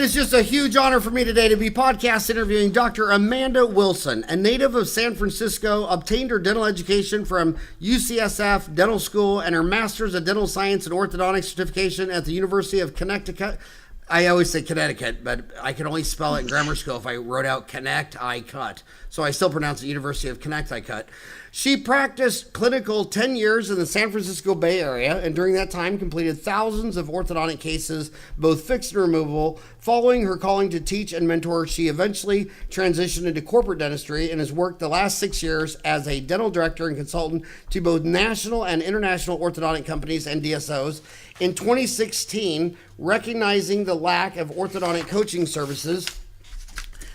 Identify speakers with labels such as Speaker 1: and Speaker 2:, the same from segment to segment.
Speaker 1: is just a huge honor for me today to be podcast interviewing Dr. Amanda Wilson, a native of San Francisco, obtained her dental education from UCSF Dental School and her Master's of Dental Science and Orthodontics certification at the University of Connecticut. I always say Connecticut, but I could only spell it in grammar school if I wrote out Connect, I cut. So I still pronounce it University of Connect, I cut. She practiced clinical 10 years in the San Francisco Bay Area, and during that time completed thousands of orthodontic cases, both fixed and removable. Following her calling to teach and mentor, she eventually transitioned into corporate dentistry and has worked the last 6 years as a dental director and consultant to both national and international orthodontic companies and DSOs. In 2016, recognizing the lack of orthodontic coaching services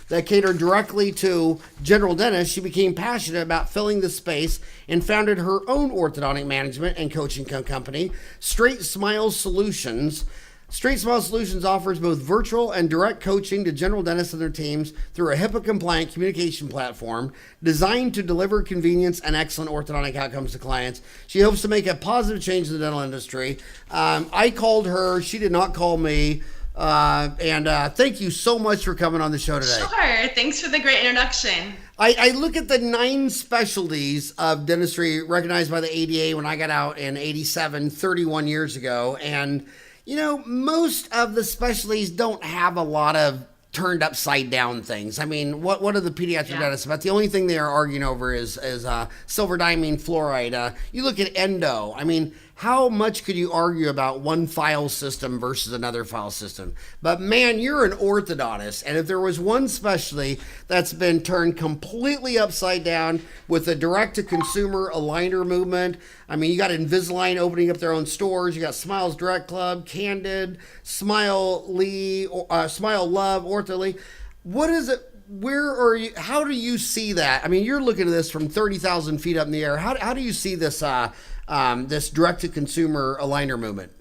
Speaker 1: that catered directly to general dentists, she became passionate about filling the space and founded her own orthodontic management and coaching company, StraightSmile Solutions. StraightSmile Solutions offers both virtual and direct coaching to general dentists and their teams through a HIPAA-compliant communication platform designed to deliver convenience and excellent orthodontic outcomes to clients. She hopes to make a positive change in the dental industry. I called her. She did not call me. Thank you so much for coming on the show today.
Speaker 2: Sure. Thanks for the great introduction.
Speaker 1: I look at the 9 specialties of dentistry recognized by the ADA when I got out in 87, 31 years ago, and you know, most of the specialties don't have a lot of turned upside down things. I mean, what are the pediatric dentists about? The only thing they are arguing over is silver diamine fluoride. You look at endo. I mean, how much could you argue about one file system versus another file system? But man, you're an orthodontist, and if there was one specialty that's been turned completely upside down with a direct-to-consumer aligner movement, I mean, you got Invisalign opening up their own stores, you got Smiles Direct Club, Candid, Smile Love, Ortho. What is it? Where are you? How do you see that? I mean, you're looking at this from 30,000 feet up in the air. How do you see this this direct-to-consumer aligner movement?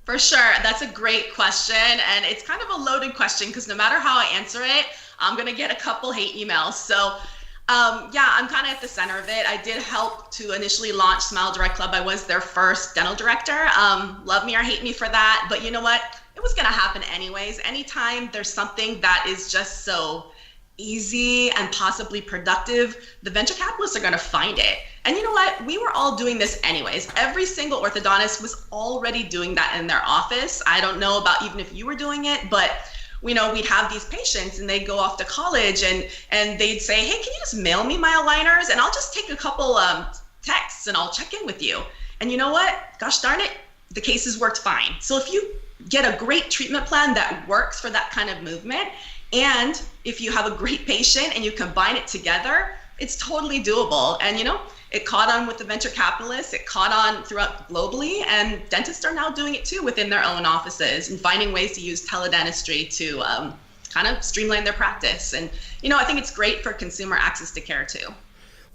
Speaker 2: For sure. That's a great question. And it's kind of a loaded question because no matter how I answer it, I'm going to get a couple hate emails. So I'm kind of at the center of it. I did help to initially launch Smile Direct Club. I was their first dental director. Love me or hate me for that. But you know what? It was going to happen anyways. Anytime there's something that is just so easy and possibly productive, the venture capitalists are going to find it. And you know what? We were all doing this anyways. Every single orthodontist was already doing that in their office. I don't know about even if you were doing it, but we'd have these patients and they'd go off to college and they'd say, hey, can you just mail me my aligners? And I'll just take a couple texts and I'll check in with you. And you know what? Gosh darn it, the cases worked fine. So if you get a great treatment plan that works for that kind of movement, and if you have a great patient and you combine it together, it's totally doable. And it caught on with the venture capitalists, it caught on throughout globally, and dentists are now doing it too within their own offices and finding ways to use teledentistry to kind of streamline their practice. And, I think it's great for consumer access to care too.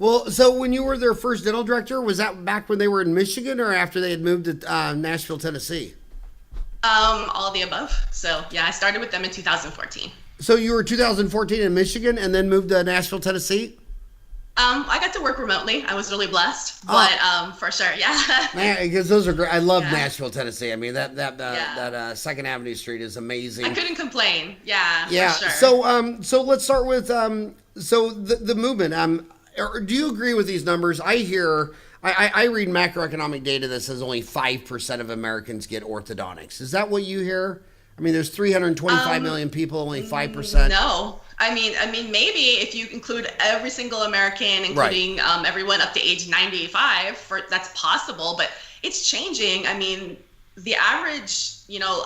Speaker 1: Well, so when you were their first dental director, was that back when they were in Michigan or after they had moved to Nashville, Tennessee?
Speaker 2: All of the above. So yeah, I started with them in 2014.
Speaker 1: So you were 2014 in Michigan and then moved to Nashville, Tennessee?
Speaker 2: I got to work remotely. I was really blessed, but for sure, yeah.
Speaker 1: Man, because those are great. I love Nashville, Tennessee. I mean, that 2nd Avenue Street is amazing.
Speaker 2: I couldn't complain. Yeah,
Speaker 1: yeah.
Speaker 2: For sure.
Speaker 1: So let's start with the movement. Do you agree with these numbers? I read macroeconomic data that says only 5% of Americans get orthodontics. Is that what you hear? I mean, there's 325 million people, only 5%.
Speaker 2: No. I mean, maybe if you include every single American, including everyone up to age 95, that's possible, but it's changing. I mean, the average,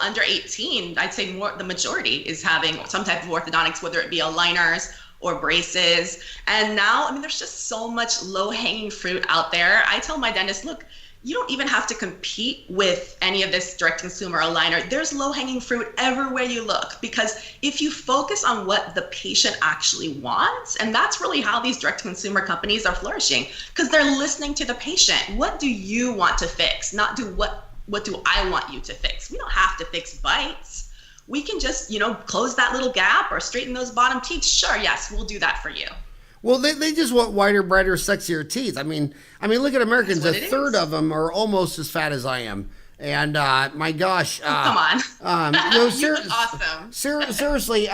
Speaker 2: under 18, I'd say the majority is having some type of orthodontics, whether it be aligners or braces. And now, there's just so much low-hanging fruit out there. I tell my dentist, look, you don't even have to compete with any of this direct consumer aligner. There's low-hanging fruit everywhere you look, because if you focus on what the patient actually wants, and that's really how these direct consumer companies are flourishing, because they're listening to the patient. What do you want to fix? Not what do I want you to fix? We don't have to fix bites. We can just, close that little gap or straighten those bottom teeth. Sure, yes, we'll do that for you.
Speaker 1: Well, they just want whiter, brighter, sexier teeth. I mean, look at Americans. A third of them are almost as fat as I am. And my gosh,
Speaker 2: Come on. You look awesome.
Speaker 1: Seriously,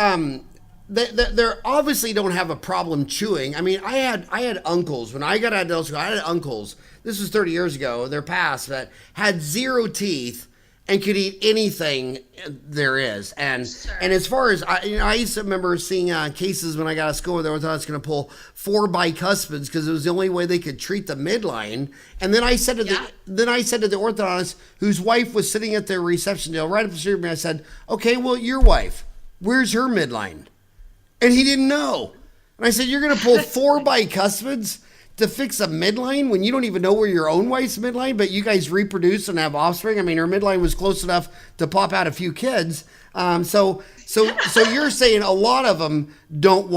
Speaker 1: they obviously don't have a problem chewing. I mean, I had uncles when I got out of dental school. I had uncles. This was 30 years ago. They're past, but had zero teeth and could eat anything there is. And as far as I used to remember seeing cases when I got out of school where they thought I was going to pull 4 bicuspids because it was the only way they could treat the midline. And then I said to the orthodontist whose wife was sitting at the reception deal right up the street from me, I said, "Okay, well, your wife, where's her midline?" And he didn't know. And I said, "You're going to pull 4 bicuspids to fix a midline when you don't even know where your own wife's midline, but you guys reproduce and have offspring?" I mean, her midline was close enough to pop out a few kids. So you're saying a lot of them don't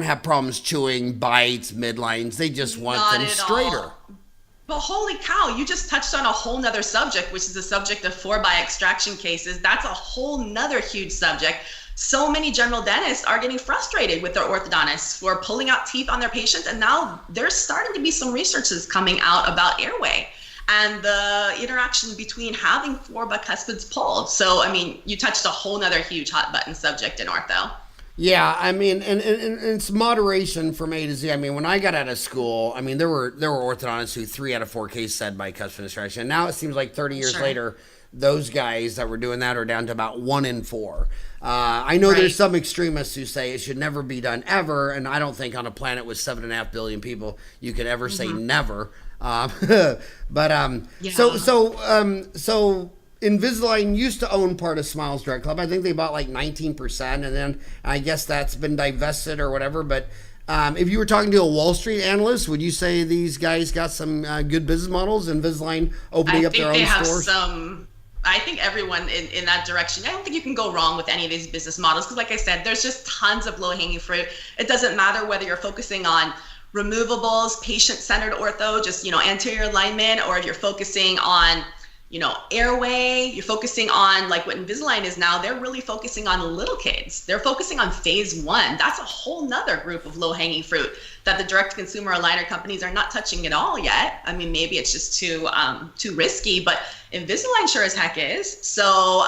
Speaker 1: have problems chewing, bites, midlines. They just want them straighter.
Speaker 2: But holy cow, you just touched on a whole nother subject, which is the subject of 4-by extraction cases. That's a whole nother huge subject. So many general dentists are getting frustrated with their orthodontists for pulling out teeth on their patients. And now there's starting to be some researches coming out about airway and the interaction between having 4 bicuspids pulled. So, I mean, you touched a whole nother huge hot button subject in ortho.
Speaker 1: Yeah, I mean, and it's moderation from A to Z. I mean, when I got out of school, I mean, there were orthodontists who 3 out of 4 cases said bicuspid extraction. Now it seems like 30 years later, those guys that were doing that are down to about 1 in 4. I know there's some extremists who say it should never be done ever, and I don't think on a planet with 7.5 billion people you could ever say never. So Invisalign used to own part of Smiles Direct Club. I think they bought like 19%, and then I guess that's been divested or whatever. But if you were talking to a Wall Street analyst, would you say these guys got some good business models? Invisalign opening up their own stores?
Speaker 2: I think everyone in that direction. I don't think you can go wrong with any of these business models because, like I said, there's just tons of low-hanging fruit. It doesn't matter whether you're focusing on removables, patient-centered ortho, just anterior alignment, or if you're focusing on airway, you're focusing on like what Invisalign is now. They're really focusing on little kids. They're focusing on phase 1. That's a whole nother group of low-hanging fruit that the direct-to-consumer aligner companies are not touching at all yet. I mean, maybe it's just too risky, but Invisalign sure as heck is. So,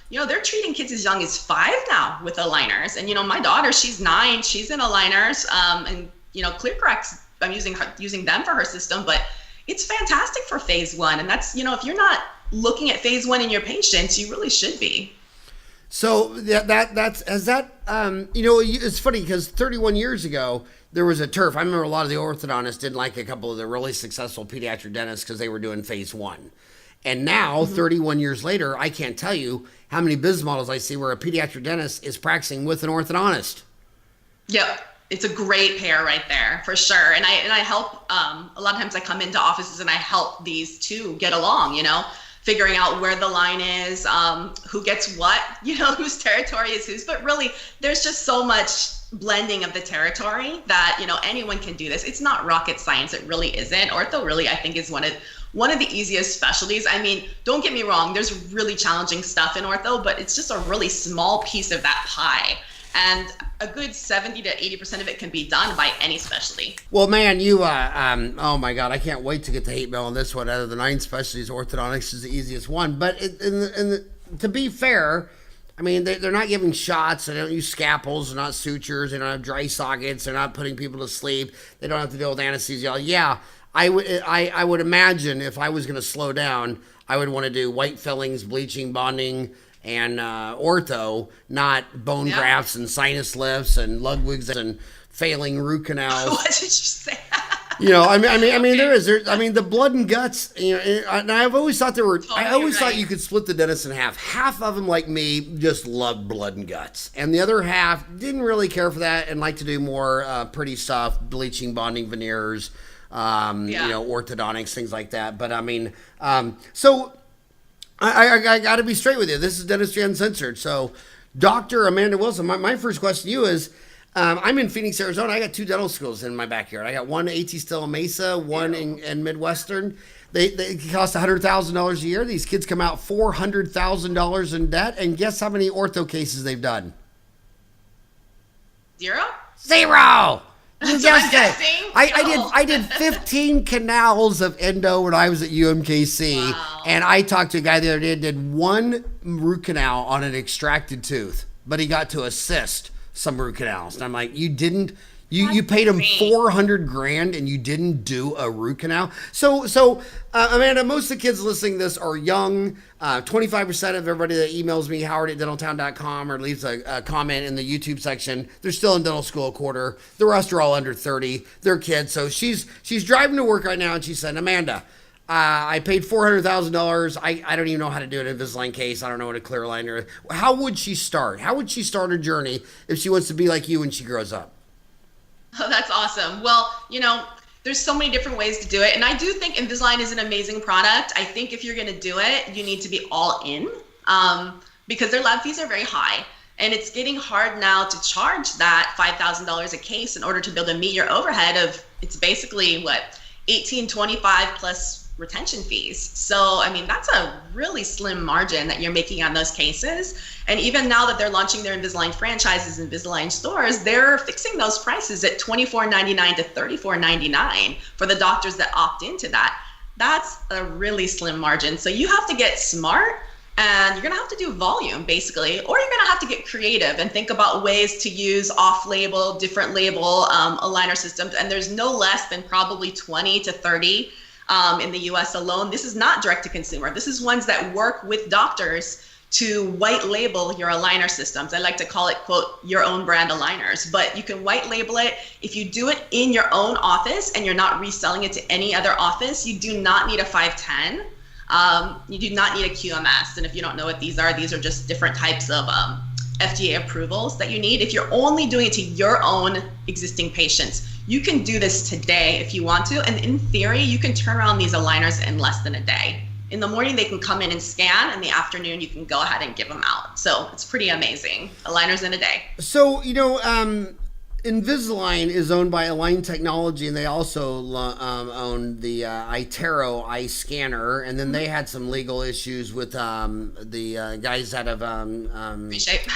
Speaker 2: they're treating kids as young as 5 now with aligners. And, my daughter, she's 9, she's in aligners, and, ClearCorrect's, I'm using them for her system, but it's fantastic for phase 1. And that's, if you're not looking at phase 1 in your patients, you really should be.
Speaker 1: So it's funny because 31 years ago, there was a turf. I remember a lot of the orthodontists didn't like a couple of the really successful pediatric dentists because they were doing phase 1. And now, 31 years later, I can't tell you how many business models I see where a pediatric dentist is practicing with an orthodontist.
Speaker 2: Yep. It's a great pair right there for sure. And I help, a lot of times I come into offices and I help these two get along, figuring out where the line is, who gets what, whose territory is whose. But really, there's just so much blending of the territory that, anyone can do this. It's not rocket science. It really isn't. Ortho really, I think, is one of the easiest specialties. I mean, don't get me wrong. There's really challenging stuff in ortho, but it's just a really small piece of that pie. And a good 70 to 80% of it can be done by any specialty.
Speaker 1: Well, man, you, oh my God, I can't wait to get the hate mail on this one. Out of the 9 specialties, orthodontics is the easiest one. But to be fair, I mean, they're not giving shots. They don't use scalpels. They're not sutures. They don't have dry sockets. They're not putting people to sleep. They don't have to deal with anesthesia. Yeah, I would imagine if I was going to slow down, I would want to do white fillings, bleaching, bonding, and ortho, not bone grafts and sinus lifts and lug wigs and failing root canals.
Speaker 2: What did you say?
Speaker 1: I mean, the blood and guts. And I've always thought thought you could split the dentist in half. Half of them, like me, just loved blood and guts, and the other half didn't really care for that and like to do more pretty stuff, bleaching, bonding, veneers, orthodontics, things like that. But I mean, so. I got to be straight with you. This is Dentistry Uncensored. So, Dr. Amanda Wilson, my first question to you is, I'm in Phoenix, Arizona. I got 2 dental schools in my backyard. I got one AT Stella Mesa, one in Midwestern. They cost $100,000 a year. These kids come out $400,000 in debt. And guess how many ortho cases they've done?
Speaker 2: 0?
Speaker 1: 0!
Speaker 2: That's what I'm guessing.
Speaker 1: I did 15 canals of endo when I was at UMKC, and I talked to a guy the other day that did one root canal on an extracted tooth, but he got to assist some root canals. And I'm like, you didn't. You paid him $400,000 and you didn't do a root canal. So Amanda, most of the kids listening to this are young. 25% of everybody that emails me, howard@dentaltown.com, or leaves a comment in the YouTube section, they're still in dental school a quarter. The rest are all under 30. They're kids. So she's driving to work right now, and she said, Amanda, I paid $400,000. I don't even know how to do an Invisalign case. I don't know what a clear aligner is. How would she start? How would she start her journey if she wants to be like you when she grows up?
Speaker 2: Oh, that's awesome. Well, there's so many different ways to do it. And I do think Invisalign is an amazing product. I think if you're going to do it, you need to be all in because their lab fees are very high. And it's getting hard now to charge that $5,000 a case in order to be able to meet your overhead of, it's basically what, $1,825 plus retention fees. So, I mean, that's a really slim margin that you're making on those cases. And even now that they're launching their Invisalign franchises, Invisalign stores, they're fixing those prices at $24.99 to $34.99 for the doctors that opt into that. That's a really slim margin. So you have to get smart, and you're going to have to do volume basically, or you're going to have to get creative and think about ways to use off-label, different label aligner systems. And there's no less than probably 20 to 30 in the US alone. This is not direct to consumer. This is ones that work with doctors to white label your aligner systems. I like to call it, quote, your own brand aligners, but you can white label it. If you do it in your own office and you're not reselling it to any other office, you do not need a 510. You do not need a QMS. And if you don't know what these are just different types of FDA approvals that you need. If you're only doing it to your own existing patients, you can do this today if you want to. And in theory, you can turn around these aligners in less than a day. In the morning, they can come in and scan. In the afternoon, you can go ahead and give them out. So it's pretty amazing. Aligners in a day.
Speaker 1: So, Invisalign is owned by Align Technology, and they also own the iTero eye scanner. And then they had some legal issues with the guys out of 3Shape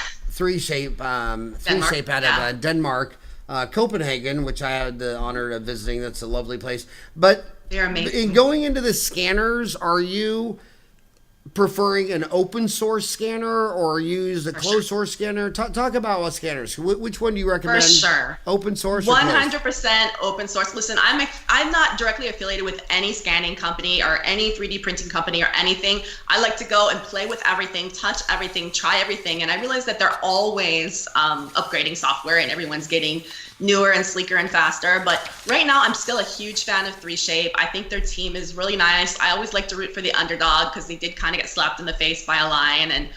Speaker 1: out of Denmark, Copenhagen, which I had the honor of visiting. That's a lovely place. But
Speaker 2: they're amazing.
Speaker 1: In going into the scanners, are you preferring an open source scanner or use a closed source scanner? Talk about what scanners. Which one do you recommend?
Speaker 2: For sure.
Speaker 1: Open source?
Speaker 2: 100% open source. Listen, I'm not directly affiliated with any scanning company or any 3D printing company or anything. I like to go and play with everything, touch everything, try everything. And I realize that they're always upgrading software and everyone's getting newer and sleeker and faster. But right now, I'm still a huge fan of 3Shape. I think their team is really nice. I always like to root for the underdog because they did kind of get slapped in the face by Align. And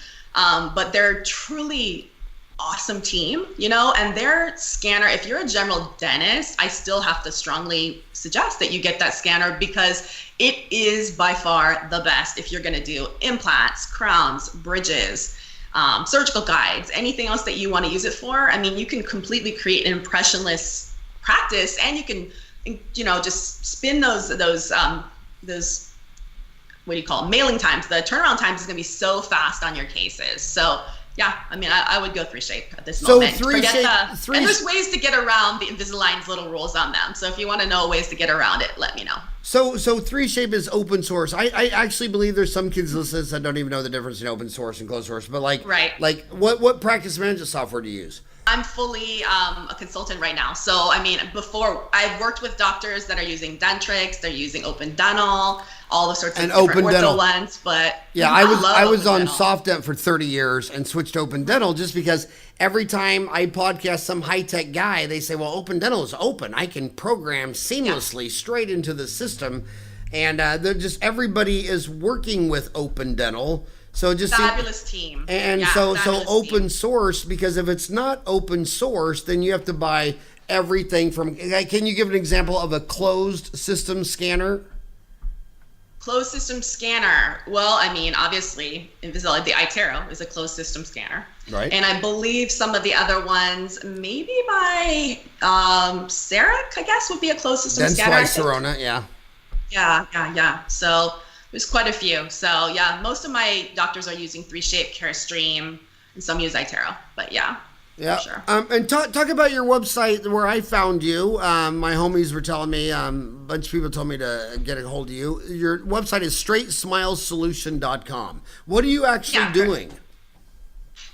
Speaker 2: but they're truly awesome team, and their scanner, if you're a general dentist, I still have to strongly suggest that you get that scanner because it is by far the best if you're going to do implants, crowns, bridges, surgical guides, anything else that you want to use it for. I mean, you can completely create an impressionless practice, and you can, just spin those what do you call them? Mailing times. The turnaround times is going to be so fast on your cases. So yeah, I mean, I would go 3Shape at this moment. And there's ways to get around the Invisalign's little rules on them. So if you want to know ways to get around it, let me know.
Speaker 1: So 3Shape is open source. I actually believe there's some kids listening that don't even know the difference in open source and closed source. But what practice management software do you use?
Speaker 2: I'm fully a consultant right now. So, I mean, before I've worked with doctors that are using Dentrix, they're using Open Dental, all the sorts of different ortho ones. But
Speaker 1: yeah, I was on SoftDent for 30 years and switched to Open Dental just because every time I podcast some high-tech guy, they say, well, Open Dental is open. I can program seamlessly straight into the system. And they're just everybody is working with Open Dental. So just
Speaker 2: fabulous team.
Speaker 1: And so open source, because if it's not open source, then you have to buy everything from. Can you give an example of a closed system scanner?
Speaker 2: Closed system scanner. Well, I mean, obviously, Invisalign, the iTero is a closed system scanner.
Speaker 1: Right.
Speaker 2: And I believe some of the other ones, maybe by Ceric, I guess, would be a closed system scanner.
Speaker 1: Dentistry, Serona, yeah.
Speaker 2: Yeah. So there's quite a few. So yeah, most of my doctors are using 3Shape, Carestream, and some use iTero. But yeah.
Speaker 1: Yeah.
Speaker 2: for sure.
Speaker 1: And talk about your website where I found you. My homies were telling me, a bunch of people told me to get a hold of you. Your website is StraightSmileSolution.com. What are you actually doing?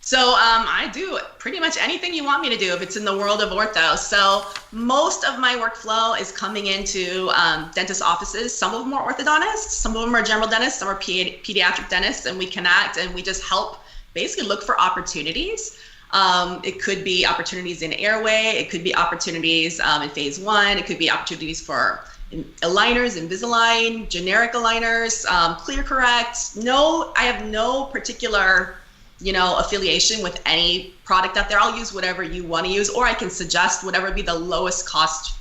Speaker 2: So I do pretty much anything you want me to do if it's in the world of ortho. So most of my workflow is coming into dentist offices. Some of them are orthodontists, some of them are general dentists, some are pediatric dentists, and we connect and we just help basically look for opportunities. It could be opportunities in airway, it could be opportunities in phase 1, it could be opportunities for aligners, Invisalign, generic aligners, clear correct. No, I have no particular affiliation with any product out there. I'll use whatever you want to use, or I can suggest whatever would be the lowest cost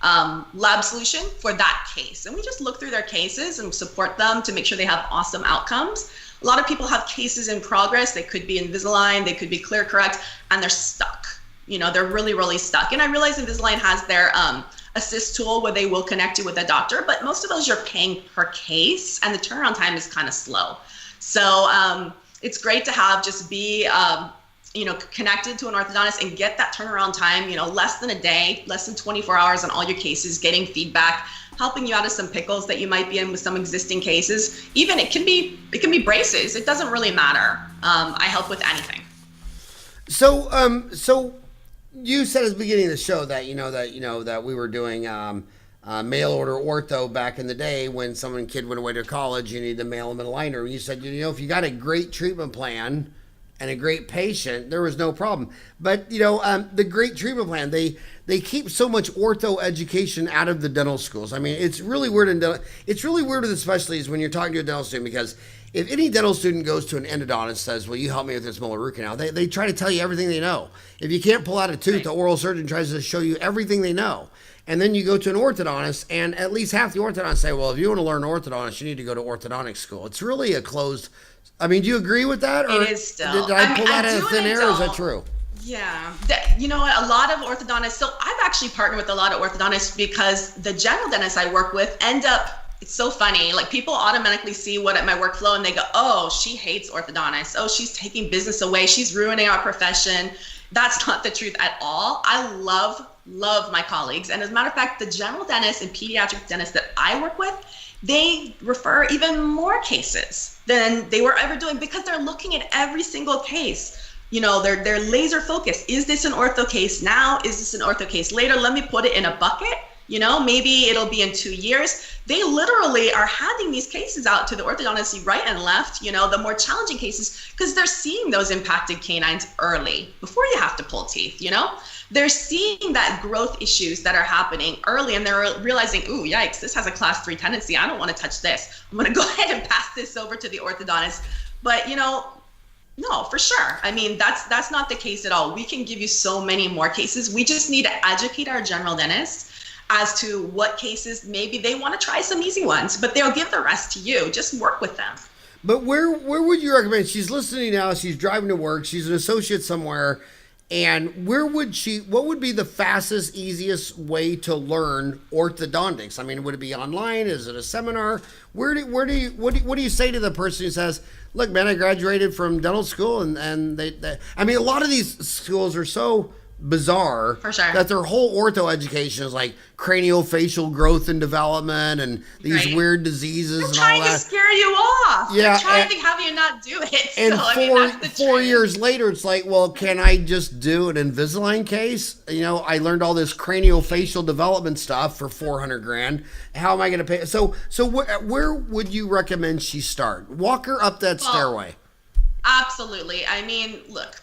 Speaker 2: lab solution for that case. And we just look through their cases and support them to make sure they have awesome outcomes. A lot of people have cases in progress. They could be Invisalign, they could be clear correct, and they're stuck. They're really, really stuck. And I realize Invisalign has their assist tool where they will connect you with a doctor, but most of those you're paying per case, and the turnaround time is kind of slow. So it's great to have just be connected to an orthodontist and get that turnaround time, less than a day, less than 24 hours on all your cases, getting feedback, helping you out of some pickles that you might be in with some existing cases. Even it can be braces. It doesn't really matter. I help with anything.
Speaker 1: So you said at the beginning of the show that that we were doing mail order ortho back in the day when some kid went away to college. You need to mail them an aligner. You said if you got a great treatment plan and a great patient, there was no problem. But the great treatment plan, they keep so much ortho education out of the dental schools. I mean, it's really weird it's really weird with the specialties when you're talking to a dental student, because if any dental student goes to an endodontist and says, "Will you help me with this molar root canal?" They try to tell you everything they know. If you can't pull out a tooth, the oral surgeon tries to show you everything they know. And then you go to an orthodontist, and at least half the orthodontists say, "Well, if you want to learn orthodontist, you need to go to orthodontic school." It's really a closed. I mean, do you agree with that? Or
Speaker 2: it is still.
Speaker 1: Did I pull that out of thin air? Or is that true?
Speaker 2: Yeah. You know what? A lot of orthodontists, so I've actually partnered with a lot of orthodontists because the general dentists I work with end up, it's so funny. Like, people automatically see what at my workflow and they go, "Oh, she hates orthodontists. Oh, she's taking business away. She's ruining our profession." That's not the truth at all. I love my colleagues. And as a matter of fact, the general dentists and pediatric dentists that I work with, they refer even more cases than they were ever doing because they're looking at every single case. They're laser focused. Is this an ortho case now? Is this an ortho case later? Let me put it in a bucket. Maybe it'll be in 2 years. They literally are handing these cases out to the orthodontist right and left, the more challenging cases, because they're seeing those impacted canines early before you have to pull teeth, They're seeing that growth issues that are happening early, and they're realizing, "Ooh, yikes, this has a class 3 tendency. I don't want to touch this. I'm going to go ahead and pass this over to the orthodontist." But, no, for sure. I mean, that's not the case at all. We can give you so many more cases. We just need to educate our general dentists as to what cases maybe they want to try some easy ones, but they'll give the rest to you. Just work with them.
Speaker 1: But where would you recommend? She's listening now. She's driving to work. She's an associate somewhere. And what would be the fastest, easiest way to learn orthodontics? I mean, would it be online? Is it a seminar? What do you say to the person who says, "Look, man, I graduated from dental school," and they I mean, a lot of these schools are so bizarre
Speaker 2: for sure
Speaker 1: that their whole ortho education is like craniofacial growth and development and these weird diseases and all that.
Speaker 2: They're trying to scare you off.
Speaker 1: Yeah,
Speaker 2: they're trying to have you not do it.
Speaker 1: And
Speaker 2: so,
Speaker 1: four years later, it's like, well, can I just do an Invisalign case? I learned all this craniofacial development stuff for $400,000. How am I going to pay? So where would you recommend she start? Walk her up that stairway.
Speaker 2: Absolutely. I mean, look,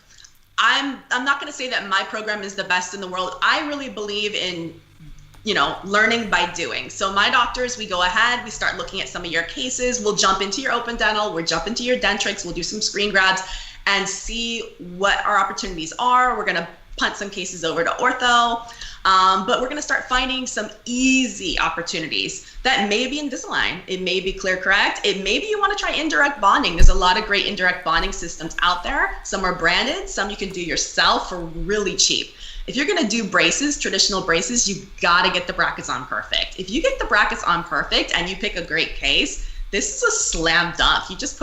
Speaker 2: I'm not going to say that my program is the best in the world. I really believe in, learning by doing. So my doctors, we go ahead, we start looking at some of your cases. We'll jump into your open dental, we'll jump into your dentrix, we'll do some screen grabs and see what our opportunities are. We're going to punt some cases over to ortho. But we're going to start finding some easy opportunities that may be Invisalign. It may be clear correct. It may be you want to try indirect bonding. There's a lot of great indirect bonding systems out there. Some are branded, some you can do yourself for really cheap. If you're going to do braces, traditional braces, you got to get the brackets on perfect. If you get the brackets on perfect and you pick a great case, this is a slam dunk. You just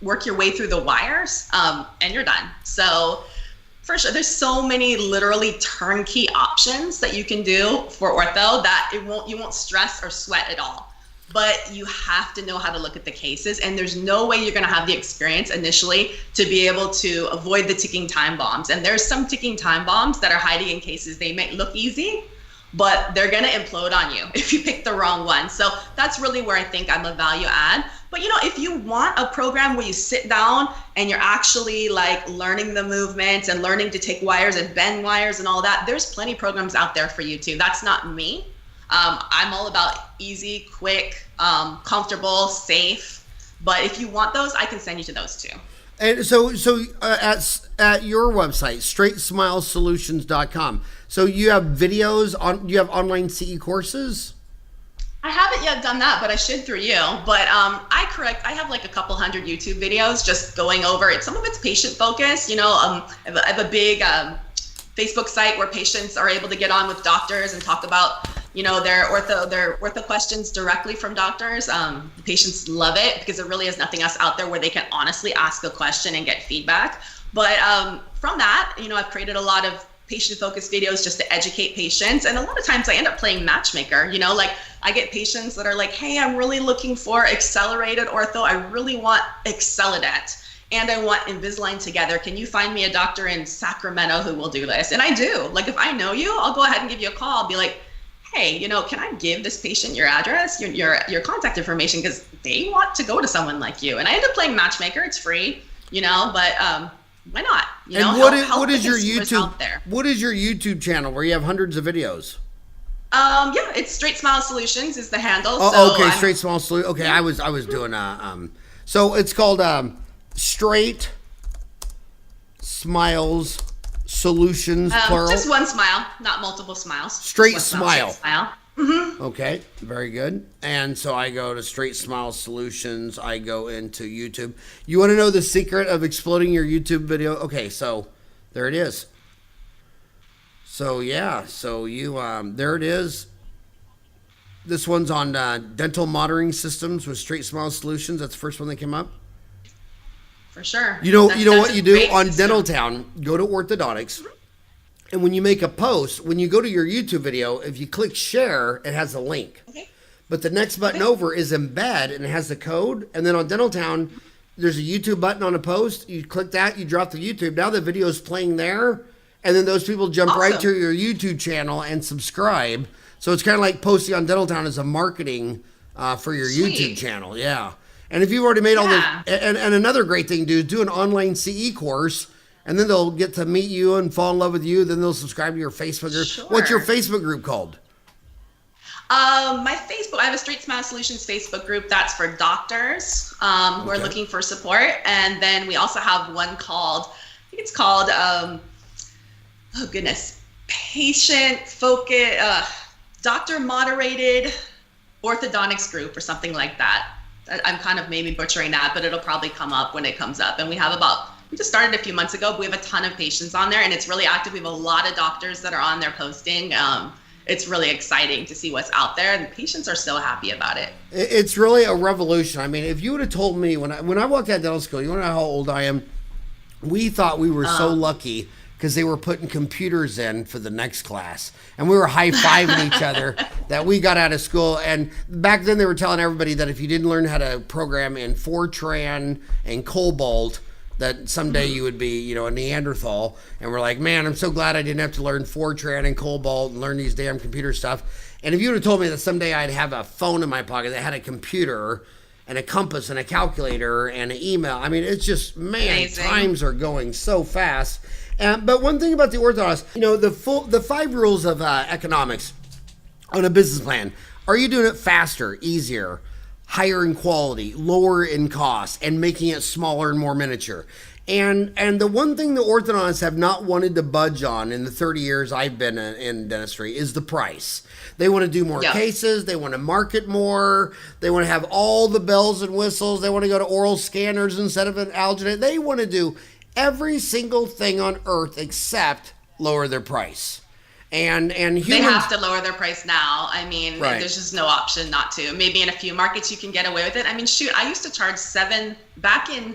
Speaker 2: work your way through the wires and you're done. So For sure. There's so many literally turnkey options that you can do for ortho that you won't stress or sweat at all. But you have to know how to look at the cases, and there's no way you're going to have the experience initially to be able to avoid the ticking time bombs. And there's some ticking time bombs that are hiding in cases. They might look easy, but they're going to implode on you if you pick the wrong one. So that's really where I think I'm a value add. But if you want a program where you sit down and you're actually like learning the movements and learning to take wires and bend wires and all that, there's plenty of programs out there for you too. That's not me. I'm all about easy, quick, comfortable, safe. But if you want those, I can send you to those too.
Speaker 1: And so at your website, StraightSmileSolutions.com. So you have videos on. You have online CE courses.
Speaker 2: I haven't yet done that, but I should through you. But I have like a couple hundred YouTube videos just going over it. Some of it's patient focused. I have a big Facebook site where patients are able to get on with doctors and talk about their ortho questions directly from doctors. The patients love it because there really is nothing else out there where they can honestly ask a question and get feedback. But from that, I've created a lot of patient-focused videos just to educate patients. And a lot of times I end up playing matchmaker, like I get patients that are like, hey, I'm really looking for accelerated ortho. I really want Acceledat and I want Invisalign together. Can you find me a doctor in Sacramento who will do this? And I do. Like if I know you, I'll go ahead and give you a call. I'll be like, hey, can I give this patient your address, your contact information? Because they want to go to someone like you. And I end up playing matchmaker. It's free, but why not?
Speaker 1: And what is your YouTube? What is your YouTube channel where you have hundreds of videos?
Speaker 2: Yeah, it's StraightSmile Solutions is the handle.
Speaker 1: Oh, okay, StraightSmile Solutions. Okay, I was doing so it's called Straight Smiles Solutions plural.
Speaker 2: Just one smile, not multiple smiles.
Speaker 1: StraightSmile.
Speaker 2: Smile.
Speaker 1: Mm-hmm. Okay, very good. And so I go to StraightSmile Solutions. I go into YouTube. You want to know the secret of exploding your YouTube video? Okay, so there it is. So yeah, so you there it is. This one's on dental monitoring systems with StraightSmile Solutions. That's the first one that came up.
Speaker 2: For sure.
Speaker 1: You know what you do on Dental Town? Go to orthodontics. And when you make a post, when you go to your YouTube video, if you click share, it has a link. Okay. But the next button over is embed, and it has the code. And then on Dental Town, there's a YouTube button on a post. You click that, you drop the YouTube. Now the video is playing there. And then those people jump right to your YouTube channel and subscribe. So it's kind of like posting on Dental Town as a marketing for your YouTube channel. Yeah. And if you've already made all this, and another great thing, dude, do an online CE course. And then they'll get to meet you and fall in love with you. Then they'll subscribe to your Facebook group. Sure. What's your Facebook group called?
Speaker 2: My Facebook, I have a StraightSmile Solutions Facebook group that's for doctors who are looking for support. And then we also have one called, I think it's called, patient focus, doctor moderated orthodontics group or something like that. I'm kind of maybe butchering that, but it'll probably come up when it comes up. And we just started a few months ago, but we have a ton of patients on there and it's really active. We have a lot of doctors that are on there posting. It's really exciting to see what's out there and patients are so happy about it.
Speaker 1: It's really a revolution. I mean, if you would have told me when I walked out of dental school, you want to know how old I am? We thought we were so lucky because they were putting computers in for the next class. And we were high-fiving each other that we got out of school. And back then they were telling everybody that if you didn't learn how to program in Fortran and Cobalt, that someday you would be, a Neanderthal. And we're like, man, I'm so glad I didn't have to learn Fortran and Cobalt and learn these damn computer stuff. And if you would have told me that someday I'd have a phone in my pocket that had a computer and a compass and a calculator and an email, I mean, it's just, man, amazing. Times are going so fast. But one thing about the orthodontist, the 5 rules of economics on a business plan, are you doing it faster, easier, higher in quality, lower in cost, and making it smaller and more miniature? And the one thing the orthodontists have not wanted to budge on in the 30 years I've been in dentistry is the price. They want to do more cases. They want to market more. They want to have all the bells and whistles. They want to go to oral scanners instead of an alginate. They want to do every single thing on earth except lower their price. And humans,
Speaker 2: they have to lower their price now. I mean, there's just no option not to. Maybe in a few markets you can get away with it. I mean, shoot, I used to charge $7 back in,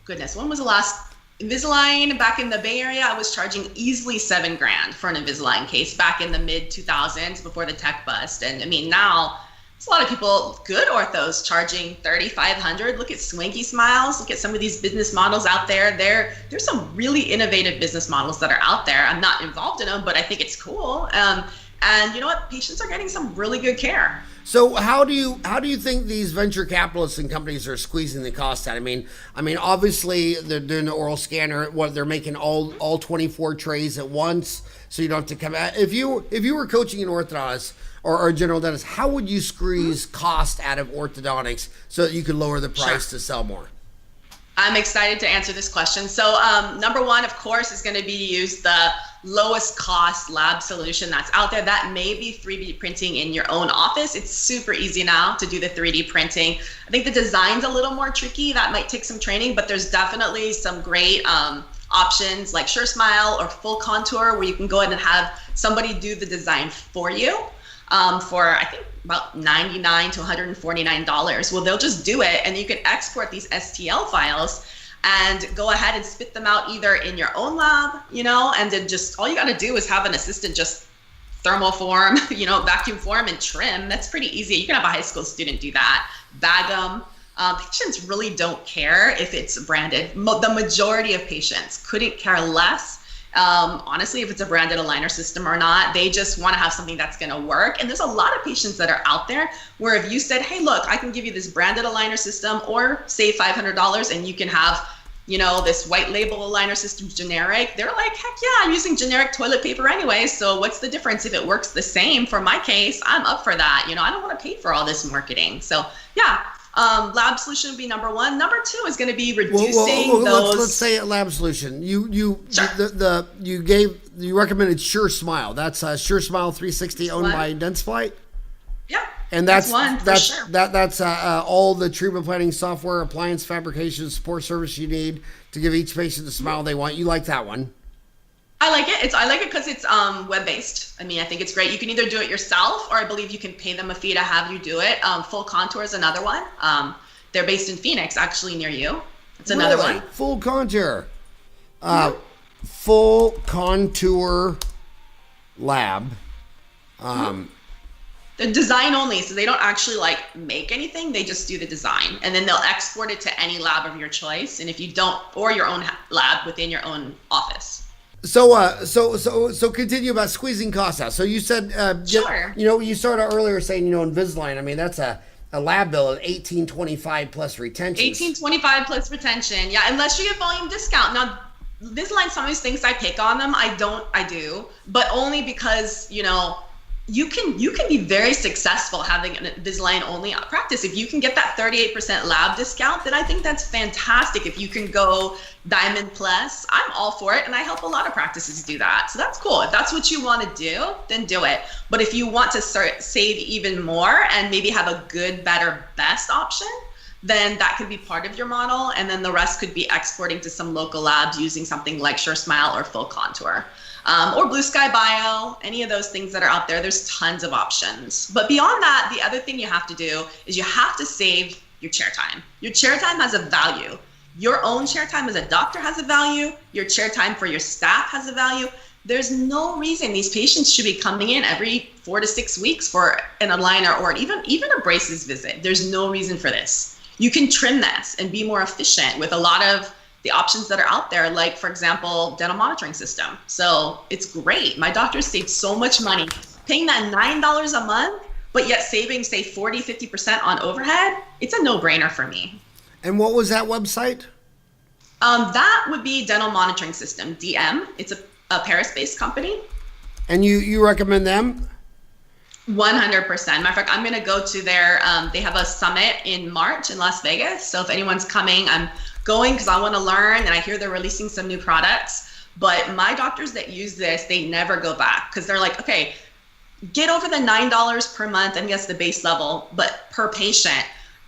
Speaker 2: when was the last Invisalign back in the Bay Area, I was charging easily $7,000 for an Invisalign case back in the mid 2000s before the tech bust. And I mean, now it's a lot of people, good orthos, charging $3,500. Look at Swanky Smiles. Look at some of these business models out there. There's some really innovative business models that are out there. I'm not involved in them, but I think it's cool. And you know what? Patients are getting some really good care.
Speaker 1: So how do you think these venture capitalists and companies are squeezing the cost out? I mean, obviously they're doing the oral scanner. What they're making all 24 trays at once, so you don't have to come out. If you were coaching an orthodontist or a general dentist, how would you squeeze cost out of orthodontics so that you could lower the price to sell more?
Speaker 2: I'm excited to answer this question. So number one, of course, is going to be use the lowest cost lab solution that's out there. That may be 3D printing in your own office. It's super easy now to do the 3D printing. I think the design's a little more tricky. That might take some training, but there's definitely some great options like StraightSmile or full contour where you can go ahead and have somebody do the design for you for, I think, about $99 to $149. Well, they'll just do it, and you can export these STL files and go ahead and spit them out either in your own lab, and then just all you got to do is have an assistant just thermoform, vacuum form and trim. That's pretty easy. You can have a high school student do that. Bag them. Patients really don't care if it's branded. The majority of patients couldn't care less. Honestly, if it's a branded aligner system or not, they just want to have something that's going to work. And there's a lot of patients that are out there where if you said, hey, look, I can give you this branded aligner system or save $500 and you can have, this white label aligner system generic, they're like, heck yeah, I'm using generic toilet paper anyway. So what's the difference if it works the same for my case? I'm up for that. I don't want to pay for all this marketing. So yeah. Lab solution would be number one. Number two is going to be reducing those.
Speaker 1: Let's say a lab solution. You
Speaker 2: Sure.
Speaker 1: you recommended StraightSmile. That's StraightSmile 360 owned by Dentistry.
Speaker 2: Yeah.
Speaker 1: And that's
Speaker 2: one for sure.
Speaker 1: That's all the treatment planning software, appliance fabrication, support service you need to give each patient the smile they want. You like that one?
Speaker 2: I like it. I like it because it's web-based. I mean, I think it's great. You can either do it yourself, or I believe you can pay them a fee to have you do it. Full Contour is another one. They're based in Phoenix, actually near you. It's another one.
Speaker 1: Full Contour. Full Contour Lab.
Speaker 2: The design only, so they don't actually make anything. They just do the design, and then they'll export it to any lab of your choice. And if you don't, or your own lab within your own office.
Speaker 1: So continue about squeezing costs out. So you said,
Speaker 2: sure.
Speaker 1: You started earlier saying, Invisalign. I mean, that's a lab bill of $1,825 plus retention.
Speaker 2: $1,825 plus retention. Yeah, unless you get volume discount. Now, Invisalign, some of these things I pick on them. I do, but only because, you can be very successful having an Invisalign only practice. If you can get that 38% lab discount, then I think that's fantastic. If you can go Diamond Plus, I'm all for it. And I help a lot of practices do that. So that's cool. If that's what you want to do, then do it. But if you want to save even more and maybe have a good, better, best option, then that could be part of your model. And then the rest could be exporting to some local labs using something like SuraSmile or Full Contour. Or Blue Sky Bio, any of those things that are out there. There's tons of options. But beyond that, the other thing you have to do is you have to save your chair time. Your chair time has a value. Your own chair time as a doctor has a value. Your chair time for your staff has a value. There's no reason these patients should be coming in every 4 to 6 weeks for an aligner or even a braces visit. There's no reason for this. You can trim this and be more efficient with a lot of the options that are out there, like, for example, dental monitoring system. So it's great. My doctors save so much money paying that $9 a month, but yet saving, say, 40, 50% on overhead. It's a no-brainer for me.
Speaker 1: And what was that website?
Speaker 2: That would be Dental Monitoring System, DM. It's a Paris-based company.
Speaker 1: And you recommend them?
Speaker 2: 100%. Matter of fact, I'm going to go to their, they have a summit in March in Las Vegas. So if anyone's coming, I'm going because I want to learn, and I hear they're releasing some new products. But my doctors that use this, they never go back because they're like, okay, get over the $9 per month, and that's the base level, but per patient.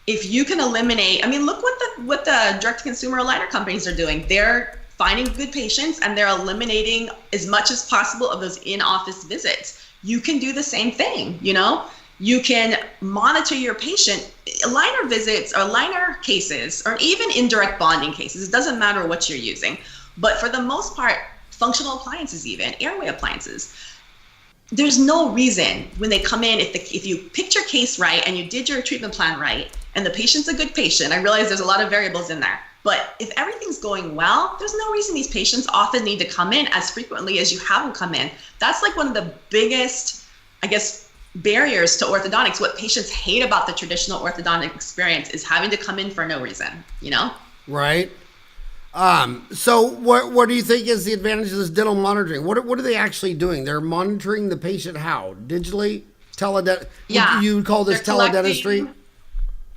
Speaker 2: If you can eliminate, I mean, look what the direct-to-consumer aligner companies are doing. They're finding good patients, and they're eliminating as much as possible of those in-office visits. You can do the same thing, You can monitor your patient. Aligner visits or aligner cases or even indirect bonding cases, it doesn't matter what you're using. But for the most part, functional appliances, even airway appliances, there's no reason when they come in, if you picked your case right and you did your treatment plan right, and the patient's a good patient, I realize there's a lot of variables in there, but if everything's going well, there's no reason these patients often need to come in as frequently as you have them come in. That's like one of the biggest, I guess, barriers to orthodontics. What patients hate about the traditional orthodontic experience is having to come in for no reason, you know?
Speaker 1: Right. So what do you think is the advantage of this dental monitoring? What are they actually doing? They're monitoring the patient how? Digitally?
Speaker 2: Yeah.
Speaker 1: You would call this teledentistry?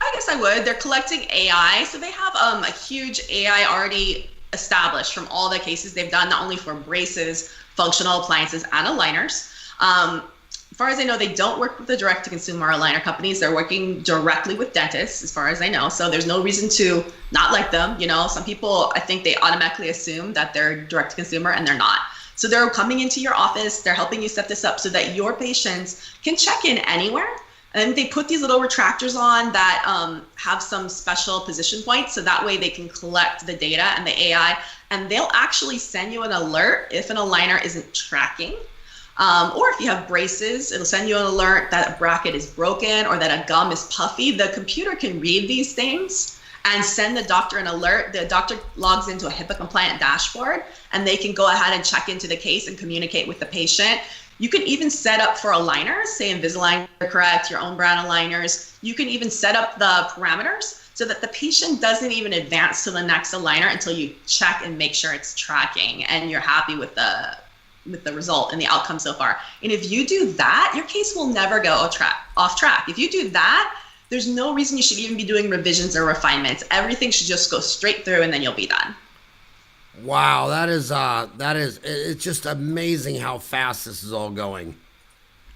Speaker 2: I guess I would. They're collecting AI. So they have a huge AI already established from all the cases they've done, not only for braces, functional appliances, and aligners. As far as I know, they don't work with the direct-to-consumer aligner companies. They're working directly with dentists, as far as I know. So there's no reason to not like them. You know, some people, I think they automatically assume that they're direct-to-consumer, and they're not. So they're coming into your office. They're helping you set this up so that your patients can check in anywhere. And they put these little retractors on that have some special position points. So that way they can collect the data and the AI. And they'll actually send you an alert if an aligner isn't tracking. Or if you have braces, it'll send you an alert that a bracket is broken or that a gum is puffy. The computer can read these things and send the doctor an alert. The doctor logs into a HIPAA compliant dashboard and they can go ahead and check into the case and communicate with the patient. You can even set up for aligners, say Invisalign are correct, your own brand aligners. You can even set up the parameters so that the patient doesn't even advance to the next aligner until you check and make sure it's tracking and you're happy with the result and the outcome so far. And if you do that, your case will never go off track. If you do that, there's no reason you should even be doing revisions or refinements. Everything should just go straight through and then you'll be done.
Speaker 1: Wow, it's just amazing how fast this is all going.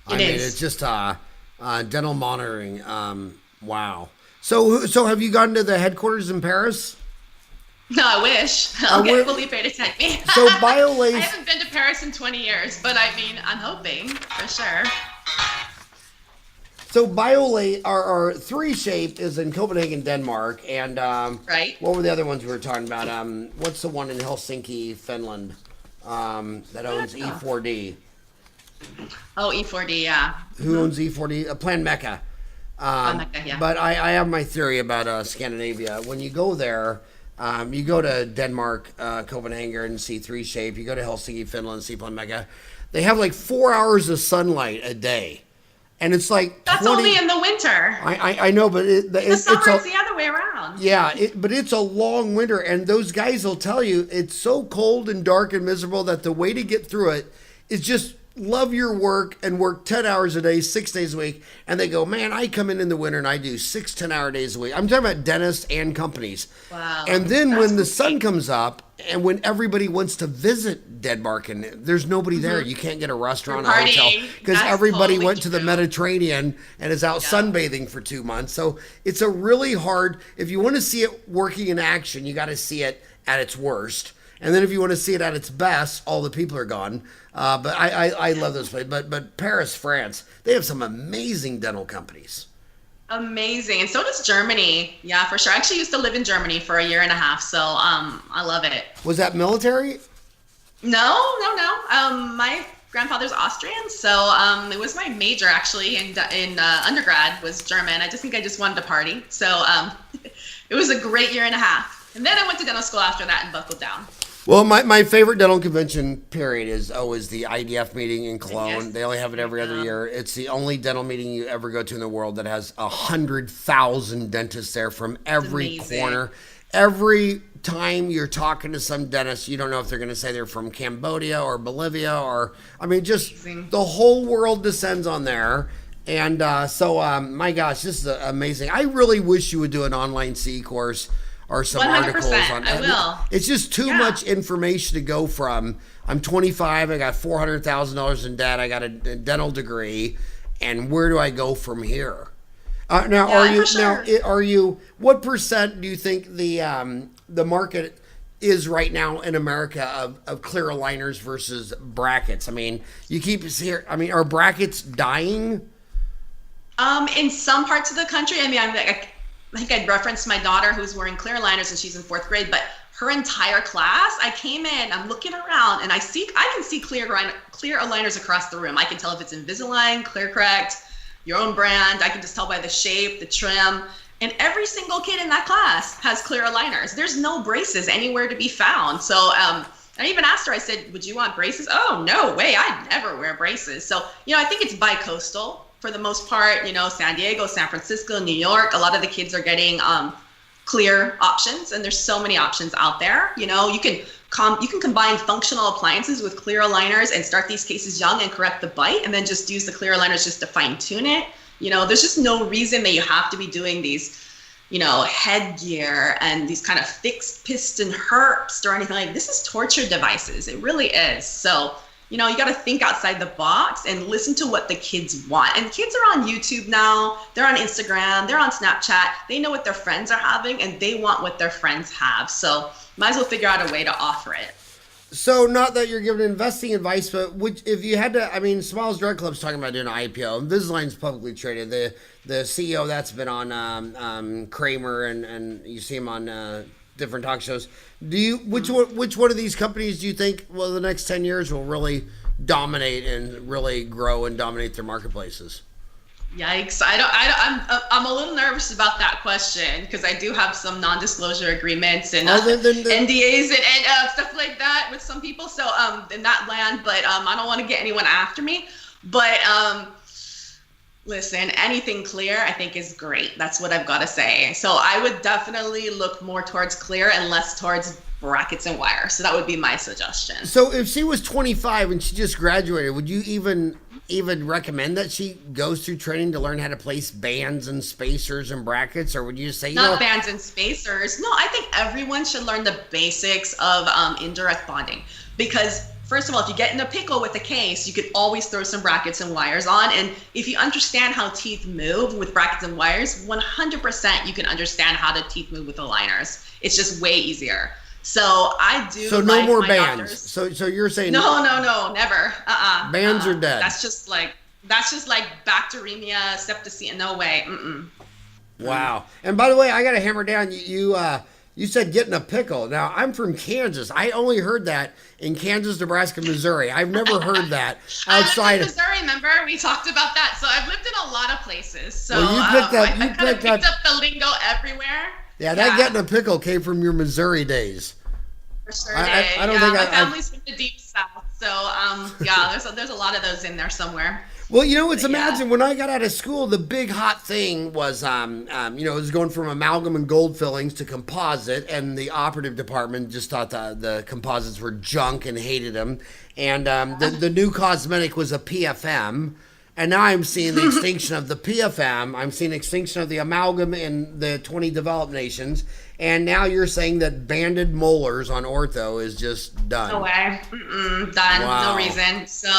Speaker 1: It's just dental monitoring. Wow. So have you gotten to the headquarters in Paris?
Speaker 2: No, I wish. I'll get Felipe to take me.
Speaker 1: So BioLase.
Speaker 2: I haven't been to Paris in 20 years, but I mean, I'm hoping for sure.
Speaker 1: So BioLase, our 3Shape is in Copenhagen, Denmark, and
Speaker 2: right.
Speaker 1: What were the other ones we were talking about? What's the one in Helsinki, Finland, that owns E4D?
Speaker 2: Oh, E4D, yeah.
Speaker 1: Who owns E4D? Plan Mecca.
Speaker 2: Mecca, yeah.
Speaker 1: But I have my theory about Scandinavia. When you go there. You go to Denmark, Copenhagen, and see 3Shape. You go to Helsinki, Finland, see Plan Mecca. They have like 4 hours of sunlight a day, and it's like
Speaker 2: that's 20, only in the winter.
Speaker 1: I know, but
Speaker 2: in the summer it's the other way around.
Speaker 1: Yeah, but it's a long winter, and those guys will tell you it's so cold and dark and miserable that the way to get through it is just love your work and work 10 hours a day, 6 days a week. And they go, man, I come in the winter and I do 6 10-hour days a week. I'm talking about dentists and companies.
Speaker 2: Wow.
Speaker 1: And then when the sun comes up and when everybody wants to visit Denmark and there's nobody there, you can't get a restaurant or a hotel because everybody totally went to the Mediterranean and is out sunbathing for 2 months. So it's a really hard, if you want to see it working in action, you got to see it at its worst. And then if you want to see it at its best, all the people are gone. But I love those places. But Paris, France, they have some amazing dental companies.
Speaker 2: Amazing. And so does Germany. Yeah, for sure. I actually used to live in Germany for 1.5 years. So I love it.
Speaker 1: Was that military?
Speaker 2: No. My grandfather's Austrian. So it was my major actually in undergrad was German. I just wanted to party. So it was a great 1.5 years. And then I went to dental school after that and buckled down.
Speaker 1: Well, my favorite dental convention period is always the IDF meeting in Cologne.
Speaker 2: Yes.
Speaker 1: They only have it every other year. It's the only dental meeting you ever go to in the world that has 100,000 dentists there from every corner. Every time you're talking to some dentist, you don't know if they're going to say they're from Cambodia or Bolivia or, just the whole world descends on there. And so, my gosh, this is amazing. I really wish you would do an online CE course. Or some
Speaker 2: 100%,
Speaker 1: articles on
Speaker 2: I will.
Speaker 1: It's just too much information to go from. I'm 25, I got $400,000 in debt, I got a dental degree, and where do I go from here? Are you? What percent do you think the market is right now in America of clear aligners versus brackets? You keep hearing. Are brackets dying?
Speaker 2: In some parts of the country, I think I'd reference my daughter who's wearing clear aligners and she's in 4th grade, but her entire class, I came in, I'm looking around, and I can see clear aligners across the room. I can tell if it's Invisalign, ClearCorrect, your own brand. I can just tell by the shape, the trim. And every single kid in that class has clear aligners. There's no braces anywhere to be found. So I even asked her, I said, would you want braces? Oh, no way, I'd never wear braces. So, I think it's bi-coastal for the most part. San Diego, San Francisco, New York, a lot of the kids are getting clear options, and there's so many options out there. You can combine functional appliances with clear aligners and start these cases young and correct the bite, and then just use the clear aligners just to fine tune it. There's just no reason that you have to be doing these, headgear and these kind of fixed piston herps or anything like this. Is torture devices. It really is. So, you got to think outside the box and listen to what the kids want. And kids are on YouTube now. They're on Instagram. They're on Snapchat. They know what their friends are having, and they want what their friends have. So might as well figure out a way to offer it.
Speaker 1: So, not that you're giving investing advice, but if you had to, Smiles Drug Club's talking about doing an IPO. Invisalign's publicly traded. The CEO that's been on Kramer, and you see him on different talk shows. Which one of these companies do you think, the next 10 years will really dominate and really grow and dominate their marketplaces?
Speaker 2: Yikes! I'm a little nervous about that question because I do have some non-disclosure agreements and NDAs and stuff like that with some people. So in that land, but I don't want to get anyone after me. But listen, anything clear I think is great. That's what I've got to say. So I would definitely look more towards clear and less towards brackets and wires. So that would be my suggestion.
Speaker 1: So if she was 25 and she just graduated, would you even recommend that she goes through training to learn how to place bands and spacers and brackets, or would you say
Speaker 2: not bands and spacers? No, I think everyone should learn the basics of indirect bonding, because first of all, if you get in a pickle with a case, you could always throw some brackets and wires on. And if you understand how teeth move with brackets and wires, 100% you can understand how the teeth move with aligners. It's just way easier. So I do.
Speaker 1: So no more bands. So you're saying
Speaker 2: no, never.
Speaker 1: Bands are dead.
Speaker 2: That's just like bacteremia, septicemia. No way.
Speaker 1: Wow. And by the way, I got to hammer down. You said get in a pickle. Now I'm from Kansas. I only heard that in Kansas, Nebraska, Missouri. I've never heard that outside.
Speaker 2: I lived in Missouri. Remember, we talked about that. So I've lived in a lot of places. So
Speaker 1: well,
Speaker 2: I kind of picked up the lingo everywhere.
Speaker 1: Yeah, that getting a pickle came from your Missouri days.
Speaker 2: For sure did. I don't think my family's from the deep south, so there's a lot of those in there somewhere.
Speaker 1: Well, imagine when I got out of school, the big hot thing was, it was going from amalgam and gold fillings to composite, and the operative department just thought the composites were junk and hated them, and the new cosmetic was a PFM. And now I'm seeing the extinction of the PFM. I'm seeing extinction of the amalgam in the 20 developed nations. And now you're saying that banded molars on ortho is just done.
Speaker 2: No way. Done. Wow. No reason. So,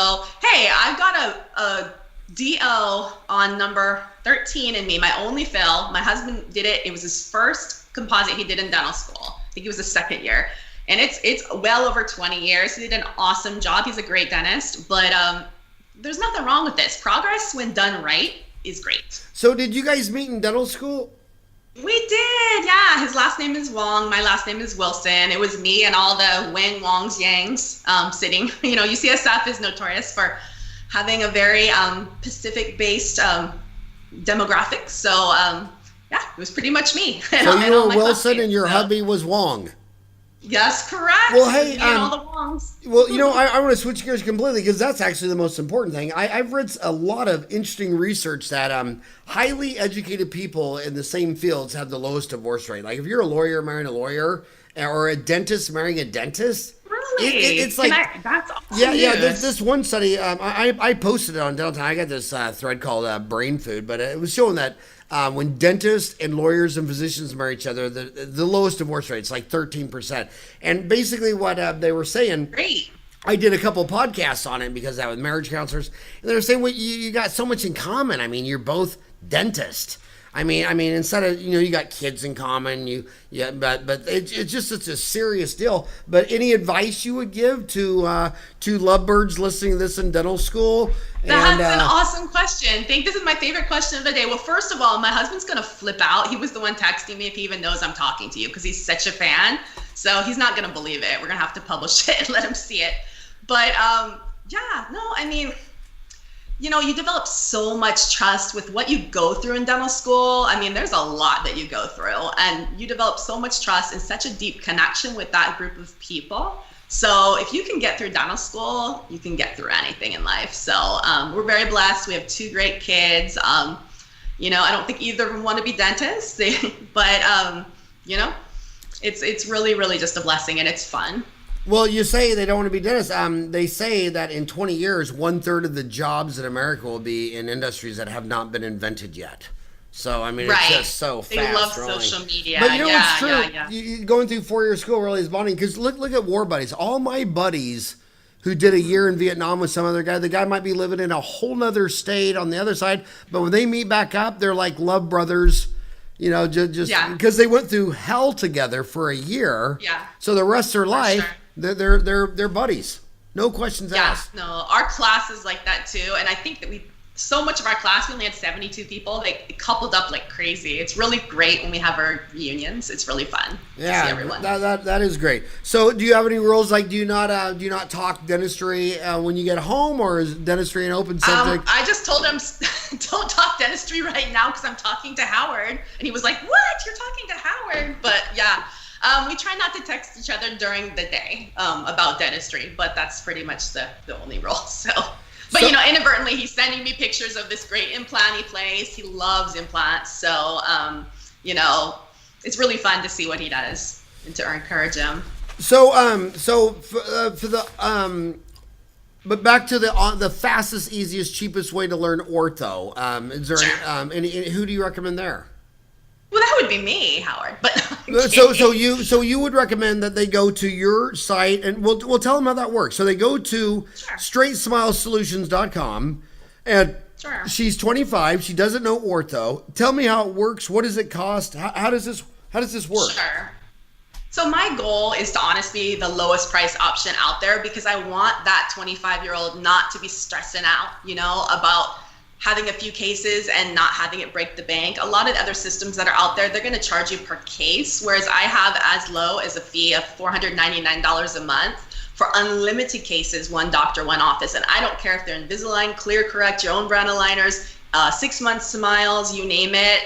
Speaker 2: hey, I've got a DO on number 13 in me. My only fill. My husband did it. It was his first composite he did in dental school. I think it was his second year. And it's well over 20 years. He did an awesome job. He's a great dentist. But there's nothing wrong with this. Progress, when done right, is great.
Speaker 1: So did you guys meet in dental school?
Speaker 2: We did, yeah. His last name is Wong. My last name is Wilson. It was me and all the Wang, Wongs, Yangs sitting. UCSF is notorious for having a very Pacific-based demographic. So, it was pretty much me.
Speaker 1: So you were Wilson and your hubby was Wong.
Speaker 2: Yes, correct.
Speaker 1: Well, hey,
Speaker 2: all the Wongs.
Speaker 1: Well, I want to switch gears completely because that's actually the most important thing. I've read a lot of interesting research that highly educated people in the same fields have the lowest divorce rate. Like if you're a lawyer marrying a lawyer, or a dentist marrying a dentist.
Speaker 2: Really?
Speaker 1: It's like
Speaker 2: that's awesome.
Speaker 1: Yeah. There's this one study. I posted it on Dental Time. I got this thread called Brain Food, but it was showing that. When dentists and lawyers and physicians marry each other, the lowest divorce rate is like 13%. And basically what they were saying,
Speaker 2: great.
Speaker 1: I did a couple podcasts on it because I was marriage counselors, and they were saying, well, you got so much in common. I mean, you're both dentists. I mean, instead of, you got kids in common, but it's just such a serious deal. But any advice you would give to lovebirds listening to this in dental school?
Speaker 2: That's an awesome question. I think this is my favorite question of the day. Well, first of all, my husband's gonna flip out. He was the one texting me if he even knows I'm talking to you because he's such a fan. So he's not gonna believe it. We're gonna have to publish it and let him see it. But yeah, no, I mean, you develop so much trust with what you go through in dental school. I mean, there's a lot that you go through, and you develop so much trust and such a deep connection with that group of people. So if you can get through dental school, you can get through anything in life. So we're very blessed. We have 2 great kids. I don't think either of them want to be dentists, but it's really, really just a blessing, and it's fun.
Speaker 1: Well, you say they don't want to be dentists. They say that in 20 years, 1/3 of the jobs in America will be in industries that have not been invented yet. So, I mean, it's just so fast.
Speaker 2: They love
Speaker 1: growing.
Speaker 2: Social media.
Speaker 1: But it's true.
Speaker 2: Yeah.
Speaker 1: You going through 4-year school really is bonding, because look at War Buddies. All my buddies who did a year in Vietnam with some other guy, the guy might be living in a whole nother state on the other side, but when they meet back up, they're like love brothers. Just because they went through hell together for a year.
Speaker 2: Yeah.
Speaker 1: So the rest of their life.
Speaker 2: Sure.
Speaker 1: They're buddies. No questions asked.
Speaker 2: Yeah, no, our class is like that too. And I think that so much of our class, we only had 72 people. They coupled up like crazy. It's really great when we have our reunions. It's really fun to see everyone.
Speaker 1: That is great. So do you have any rules? Like, do you not talk dentistry when you get home, or is dentistry an open subject?
Speaker 2: I just told him, don't talk dentistry right now because I'm talking to Howard. And he was like, what? You're talking to Howard? But yeah. We try not to text each other during the day about dentistry, but that's pretty much the only rule. But inadvertently, he's sending me pictures of this great implant he plays. He loves implants, so it's really fun to see what he does and to encourage him.
Speaker 1: But back to the fastest, easiest, cheapest way to learn ortho. Is there any who do you recommend there?
Speaker 2: Well, that would be me, Howard. But
Speaker 1: so you would recommend that they go to your site, and we'll tell them how that works. So they go to StraightSmileSolutions.com, and she's 25. She doesn't know ortho. Tell me how it works. What does it cost? How does this work?
Speaker 2: Sure. So my goal is to honestly be the lowest price option out there, because I want that 25-year-old not to be stressing out, about having a few cases and not having it break the bank. A lot of the other systems that are out there, they're going to charge you per case, whereas I have as low as a fee of $499 a month for unlimited cases, 1 doctor, 1 office. And I don't care if they're Invisalign, Clear Correct, your own brand aligners, 6-month smiles, you name it,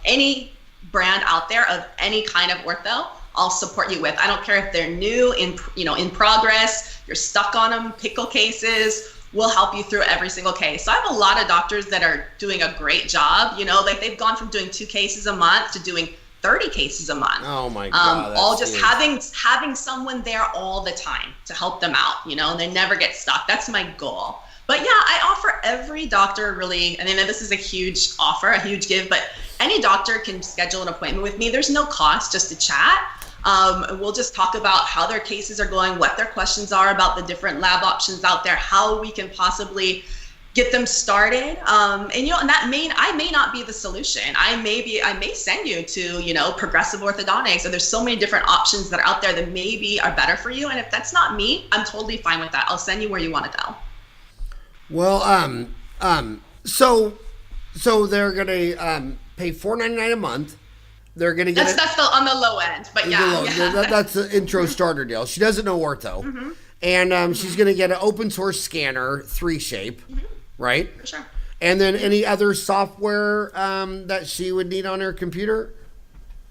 Speaker 2: any brand out there of any kind of ortho, I'll support you with. I don't care if they're new, in progress, you're stuck on them, pickle cases. We'll help you through every single case. So I have a lot of doctors that are doing a great job. Like they've gone from doing 2 cases a month to doing 30 cases a month.
Speaker 1: Oh my God.
Speaker 2: All just having someone there all the time to help them out, and they never get stuck. That's my goal. But yeah, I offer every doctor really, this is a huge offer, a huge give, but any doctor can schedule an appointment with me. There's no cost, just to chat. We'll just talk about how their cases are going, what their questions are about the different lab options out there, how we can possibly get them started. And that I may not be the solution. I may send you to, progressive orthodontics. And there's so many different options that are out there that maybe are better for you. And if that's not me, I'm totally fine with that. I'll send you where you want to go.
Speaker 1: Well, so they're going to pay $499 a month. They're going to get
Speaker 2: that's on the low end, but
Speaker 1: that's the intro starter deal. She doesn't know ortho, and she's going to get an open source scanner, 3Shape, right?
Speaker 2: For sure.
Speaker 1: And then any other software that she would need on her computer?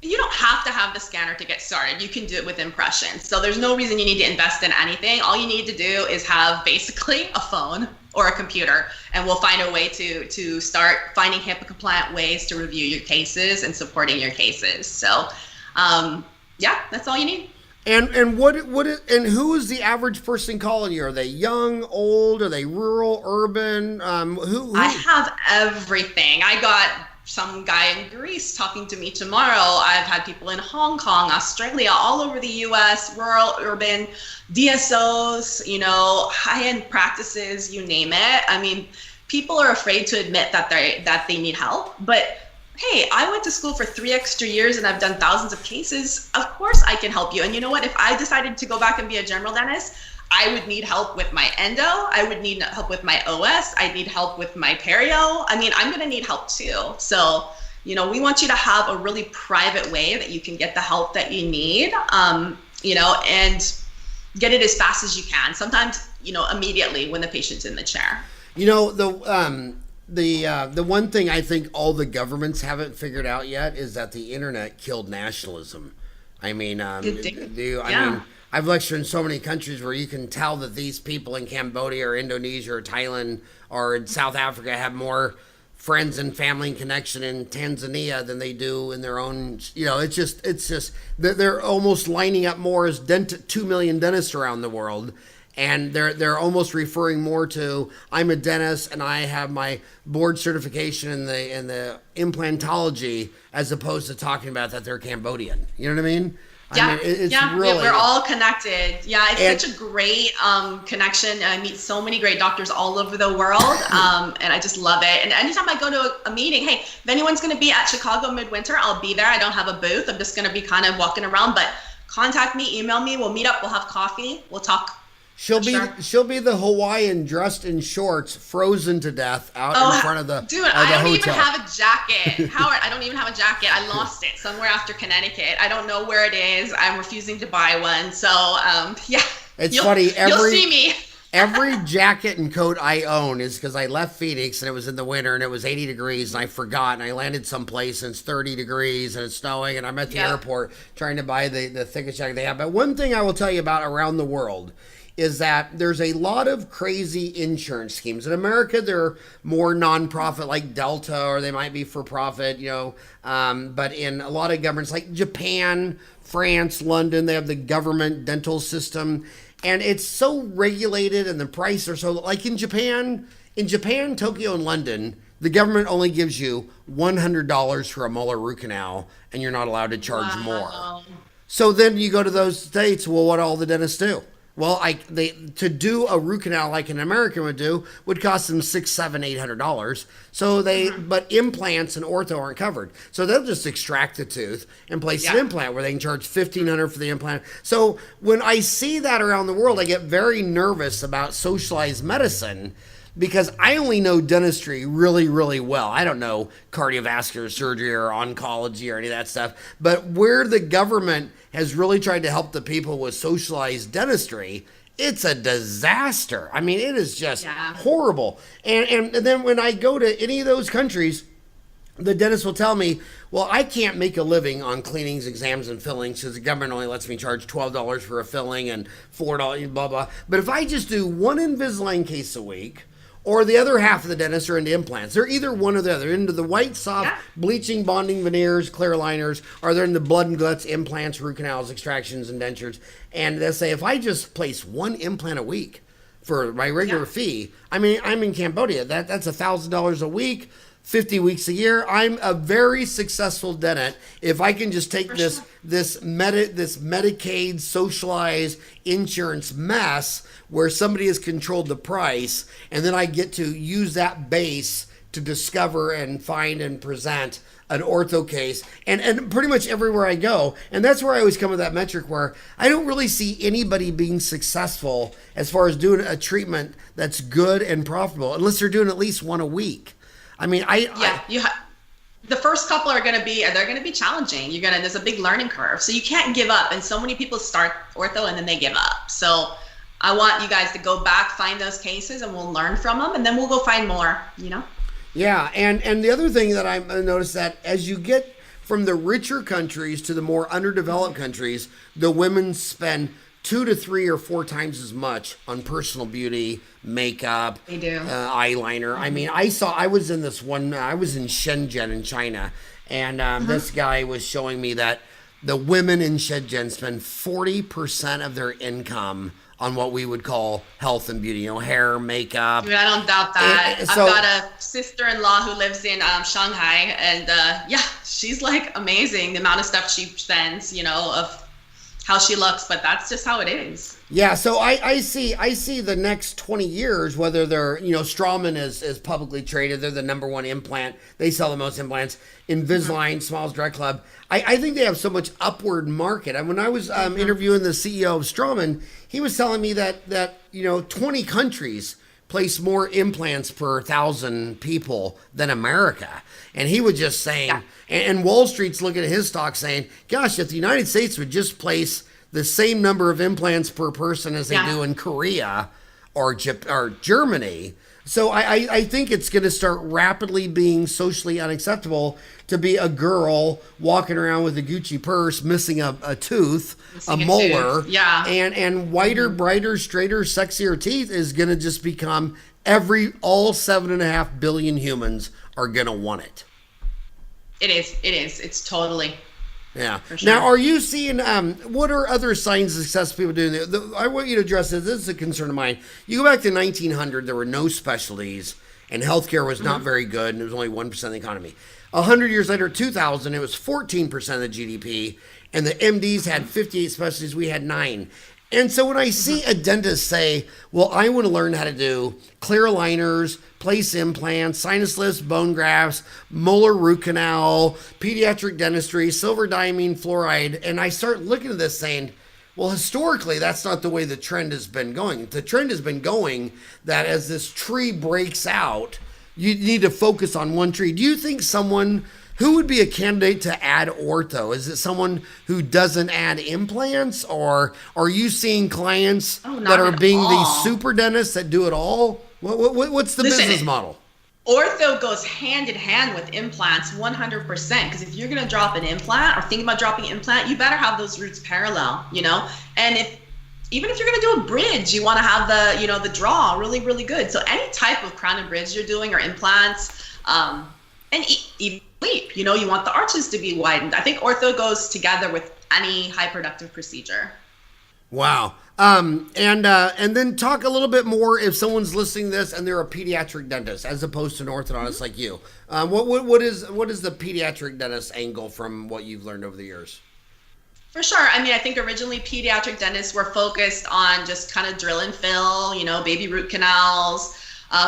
Speaker 2: You don't have to have the scanner to get started. You can do it with impressions. So there's no reason you need to invest in anything. All you need to do is have basically a phone or a computer, and we'll find a way to start finding HIPAA compliant ways to review your cases and supporting your cases. So that's all you need. And
Speaker 1: who is the average person calling you? Are they young, old? Are they rural, urban? Who?
Speaker 2: I have everything. I got some guy in Greece talking to me tomorrow. I've had people in Hong Kong, Australia, all over the US, rural, urban, DSOs, high-end practices, you name it. People are afraid to admit that they need help, but hey, I went to school for 3 extra years and I've done thousands of cases. Of course I can help you. And you know what? If I decided to go back and be a general dentist, I would need help with my endo. I would need help with my OS. I need help with my perio. I mean, I'm going to need help too. So, we want you to have a really private way that you can get the help that you need, and get it as fast as you can. Sometimes, immediately when the patient's in the chair.
Speaker 1: The one thing I think all the governments haven't figured out yet is that the internet killed nationalism. I mean, I've lectured in so many countries where you can tell that these people in Cambodia or Indonesia or Thailand or in South Africa have more friends and family and connection in Tanzania than they do in their own. It's just they're almost lining up more as 2 million dentists around the world. And they're almost referring more to, I'm a dentist and I have my board certification in the implantology, as opposed to talking about that they're Cambodian. You know what I mean?
Speaker 2: We're all connected. Yeah, it's such a great connection. I meet so many great doctors all over the world, and I just love it. And anytime I go to a meeting, hey, if anyone's going to be at Chicago Midwinter, I'll be there. I don't have a booth. I'm just going to be kind of walking around, but contact me, email me. We'll meet up. We'll have coffee. We'll talk.
Speaker 1: She'll be the Hawaiian dressed in shorts, frozen to death out in front of the
Speaker 2: dude. I don't even have a jacket, Howard. I don't even have a jacket. I lost it somewhere after Connecticut. I don't know where it is. I'm refusing to buy one. So
Speaker 1: it's funny.
Speaker 2: You'll see me.
Speaker 1: Every jacket and coat I own is because I left Phoenix and it was in the winter and it was 80 degrees and I forgot and I landed someplace and it's 30 degrees and it's snowing and I'm at the airport trying to buy the thickest jacket they have. But one thing I will tell you about around the world is that there's a lot of crazy insurance schemes. In America, they're more nonprofit like Delta, or they might be for profit, but in a lot of governments like Japan, France, London, they have the government dental system. And it's so regulated and the prices are so, like in Japan, Tokyo, and London, the government only gives you $100 for a molar root canal and you're not allowed to charge more. So then you go to those states, well, what do all the dentists do? Well, to do a root canal like an American would do would cost them $600, $700, $800. So but implants and ortho aren't covered. So they'll just extract the tooth and place an implant where they can charge $1,500 for the implant. So when I see that around the world, I get very nervous about socialized medicine, because I only know dentistry really, really well. I don't know cardiovascular surgery or oncology or any of that stuff. But where the government has really tried to help the people with socialized dentistry, it's a disaster. I mean, it is just horrible. And then when I go to any of those countries, the dentist will tell me, well, I can't make a living on cleanings, exams, and fillings because the government only lets me charge $12 for a filling and $4, blah, blah. But if I just do one Invisalign case a week, or the other half of the dentists are into implants. They're either one or the other. Into the white, soft, bleaching, bonding, veneers, clear aligners, or they're into blood and guts, implants, root canals, extractions, and dentures. And they'll say, if I just place one implant a week for my regular fee, I mean, I'm in Cambodia. That's $1,000 a week, 50 weeks a year. I'm a very successful dentist if I can just take this Medicaid socialized insurance mess where somebody has controlled the price, and then I get to use that base to discover and find and present an ortho case, and pretty much everywhere I go. And that's where I always come with that metric where I don't really see anybody being successful as far as doing a treatment that's good and profitable unless they're doing at least one a week. I mean,
Speaker 2: the first couple are going to be challenging. There's a big learning curve. So you can't give up. And so many people start ortho and then they give up. So I want you guys to go back, find those cases, and we'll learn from them, and then we'll go find more,
Speaker 1: Yeah, and the other thing that I noticed that as you get from the richer countries to the more underdeveloped countries, the women spend 2 to 3 or 4 times as much on personal beauty, makeup,
Speaker 2: they do.
Speaker 1: Eyeliner. I mean, I was in Shenzhen in China, and this guy was showing me that the women in Shenzhen spend 40% of their income on what we would call health and beauty, hair, makeup.
Speaker 2: I don't doubt that. I've got a sister-in-law who lives in Shanghai, and she's like amazing. The amount of stuff she spends, of how she looks, but that's just how it is.
Speaker 1: Yeah, so I see the next 20 years, whether they're, Straumann is publicly traded, they're the number one implant, they sell the most implants. Invisalign, Smiles Direct Club, I think they have so much upward market. And when I was interviewing the CEO of Straumann, he was telling me that 20 countries place more implants per 1,000 people than America. And he was just saying, and Wall Street's looking at his stock saying, gosh, if the United States would just place the same number of implants per person as they do in Korea or Germany. So I think it's going to start rapidly being socially unacceptable to be a girl walking around with a Gucci purse, missing a tooth, a molar, and whiter, brighter, straighter, sexier teeth is going to just become all 7.5 billion humans are going to want it.
Speaker 2: It is. It's totally.
Speaker 1: Yeah.
Speaker 2: For sure.
Speaker 1: Now, are you seeing, what are other signs of success people doing? I want you to address this. This is a concern of mine. You go back to 1900, there were no specialties, and healthcare was not very good, and it was only 1% of the economy. 100 years later, 2000, it was 14% of the GDP, and the MDs had 58 specialties. We had 9. And so when I see a dentist say, well, I want to learn how to do clear aligners, place implants, sinus lifts, bone grafts, molar root canal, pediatric dentistry, silver diamine, fluoride, and I start looking at this saying, well, historically, that's not the way the trend has been going. The trend has been going that as this tree breaks out, you need to focus on one tree. Do you think who would be a candidate to add ortho? Is it someone who doesn't add implants, or are you seeing clients that are being these super dentists that do it all? What's the business model?
Speaker 2: Ortho goes hand in hand with implants 100%, because if you're going to drop an implant or think about dropping an implant, you better have those roots parallel, and even if you're going to do a bridge, you want to have the draw really, really good. So any type of crown and bridge you're doing or implants, and even sleep, you want the arches to be widened. I think ortho goes together with any high productive procedure.
Speaker 1: Wow. And then talk a little bit more if someone's listening to this and they're a pediatric dentist as opposed to an orthodontist like you. What is the pediatric dentist angle from what you've learned over the years?
Speaker 2: For sure. I mean, I think originally pediatric dentists were focused on just kind of drill and fill, baby root canals,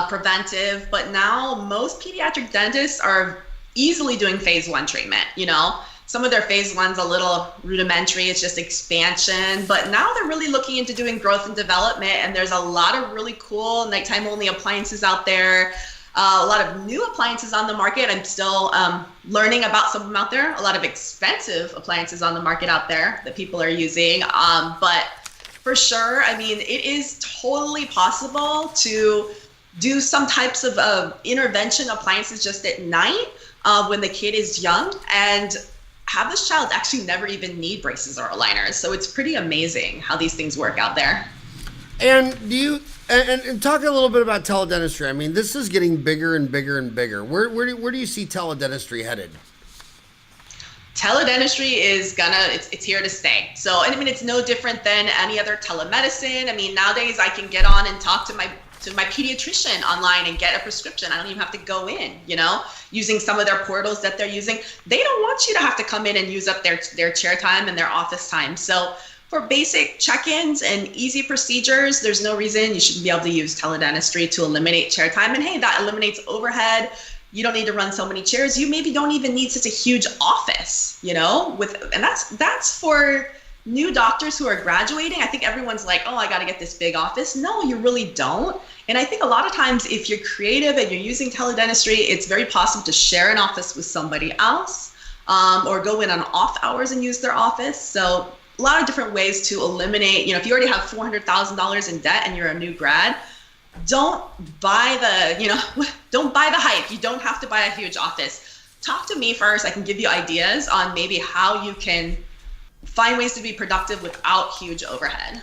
Speaker 2: preventive. But now most pediatric dentists are easily doing phase 1 treatment. Some of their phase 1's a little rudimentary, it's just expansion, but now they're really looking into doing growth and development, and there's a lot of really cool nighttime only appliances out there, a lot of new appliances on the market. I'm still learning about some of them out there, a lot of expensive appliances on the market out there that people are using, but for sure, I mean, it is totally possible to do some types of intervention appliances just at night when the kid is young, and have this child actually never even need braces or aligners. So it's pretty amazing how these things work out there.
Speaker 1: And do you and talk a little bit about teledentistry? I mean, this is getting bigger and bigger and bigger. Where do you see teledentistry headed?
Speaker 2: Teledentistry is it's here to stay. So, I mean, it's no different than any other telemedicine. I mean, nowadays I can get on and talk to my pediatrician online and get a prescription. I don't even have to go in, using some of their portals that they're using. They don't want you to have to come in and use up their chair time and their office time. So for basic check-ins and easy procedures, there's no reason you shouldn't be able to use teledentistry to eliminate chair time. And hey, that eliminates overhead. You don't need to run so many chairs. You maybe don't even need such a huge office, and that's for new doctors who are graduating. I think everyone's like, oh, I got to get this big office. No, you really don't. And I think a lot of times if you're creative and you're using teledentistry, it's very possible to share an office with somebody else, or go in on off hours and use their office. So a lot of different ways to eliminate, if you already have $400,000 in debt and you're a new grad, don't buy the hype. You don't have to buy a huge office. Talk to me first. I can give you ideas on maybe how you can find ways to be productive without huge overhead.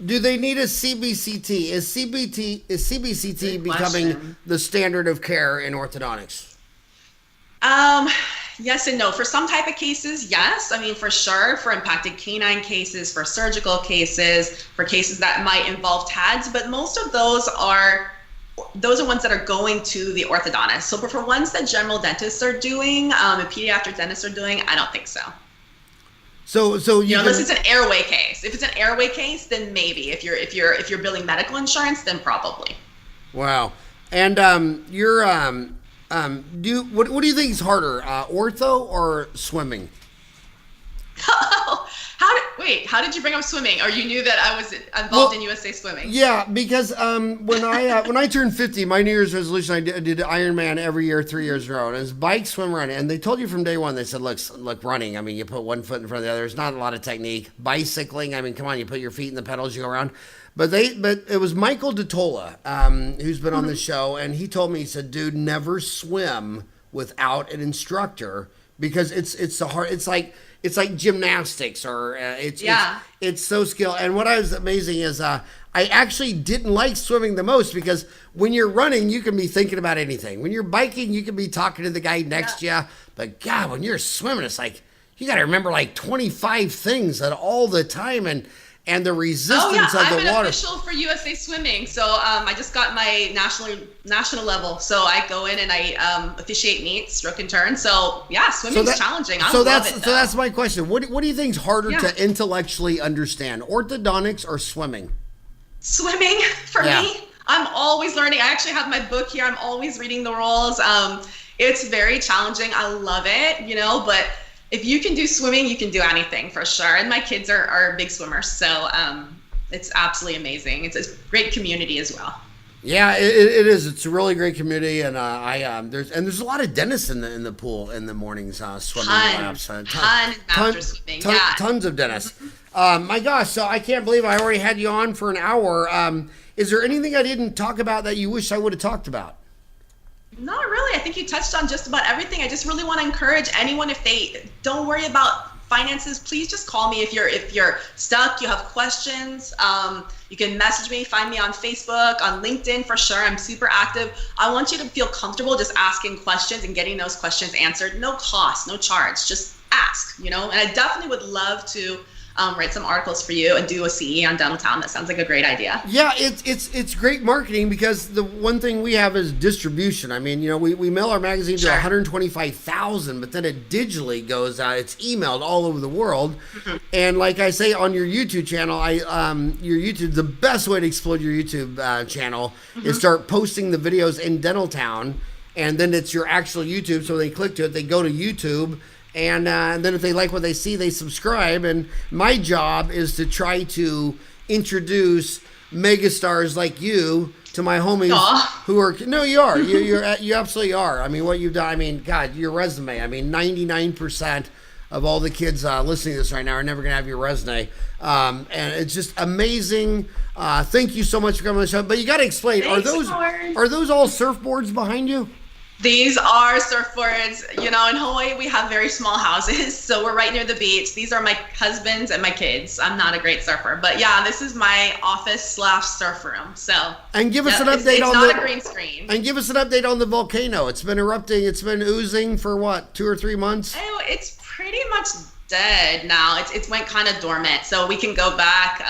Speaker 1: Do they need a CBCT? Is CBCT becoming the standard of care in orthodontics?
Speaker 2: Yes and no. For some type of cases, yes. I mean, for sure, for impacted canine cases, for surgical cases, for cases that might involve TADs, but most of those are ones that are going to the orthodontist. So for ones that general dentists are doing, and pediatric dentists are doing, I don't think so.
Speaker 1: So you
Speaker 2: unless it's an airway case. If it's an airway case, then maybe. If you're billing medical insurance, then probably.
Speaker 1: Wow. And what do you think is harder, ortho or swimming?
Speaker 2: How did you bring up swimming? Or you knew that I was involved in USA Swimming?
Speaker 1: Yeah, because when I turned 50, my New Year's resolution, I did Ironman every year, 3 years in a row. And it was bike, swim, run. And they told you from day one, they said, look, running. I mean, you put one foot in front of the other. There's not a lot of technique. Bicycling, I mean, come on, you put your feet in the pedals, you go around. But it was Michael DeTola, who's been on the show, and he told me, he said, dude, never swim without an instructor because it's like gymnastics or it's so skilled. And what I was amazing is I actually didn't like swimming the most because when you're running, you can be thinking about anything. When you're biking, you can be talking to the guy next to you. But God, when you're swimming, it's like you got to remember like 25 things at all the time and the resistance of the water.
Speaker 2: I'm an official for USA Swimming, so I just got my national level. So I go in and I officiate meets, stroke and turn. So yeah, swimming's challenging. I love it.
Speaker 1: So that's my question. What do you think is harder to intellectually understand, orthodontics or swimming?
Speaker 2: Swimming for me. I'm always learning. I actually have my book here. I'm always reading the rules. It's very challenging. I love it, but if you can do swimming, you can do anything for sure. And my kids are big swimmers, so it's absolutely amazing. It's a great community as well.
Speaker 1: Yeah, it is. It's a really great community, and there's a lot of dentists in the pool in the mornings, swimming laps. Tons of dentists. My gosh, so I can't believe I already had you on for an hour. Is there anything I didn't talk about that you wish I would have talked about?
Speaker 2: Not really. I think you touched on just about everything. I just really want to encourage anyone, if they don't worry about finances, please just call me if you're stuck, you have questions. You can message me, find me on Facebook, on LinkedIn for sure. I'm super active. I want you to feel comfortable just asking questions and getting those questions answered. No cost, no charge, just ask, And I definitely would love to write some articles for you and do a CE on Dental Town. That sounds like a great idea. Yeah,
Speaker 1: it's great marketing because the one thing we have is distribution. I mean, we mail our magazine to 125,000, but then it digitally goes out. It's emailed all over the world. Mm-hmm. And like I say on your YouTube channel, the best way to explode your YouTube channel is start posting the videos in Dental Town, and then it's your actual YouTube. So they click to it, they go to YouTube. And then if they like what they see, they subscribe. And my job is to try to introduce megastars like you to my homies who are, no, you are. You absolutely are. I mean, what you've done, I mean, God, your resume. I mean, 99% of all the kids listening to this right now are never going to have your resume. And it's just amazing. Thank you so much for coming on the show. But you got to explain, are those all surfboards behind you?
Speaker 2: These are surfboards. In Hawaii, we have very small houses, so we're right near the beach. These are my husband's and my kids. I'm not a great surfer, but yeah, this is my office/surf room. So, and give us an update on not a green screen.
Speaker 1: And give us an update on the volcano. It's been erupting. It's been oozing for what, 2 or 3 months?
Speaker 2: Oh, it's pretty much dead now. It went kind of dormant, so we can go back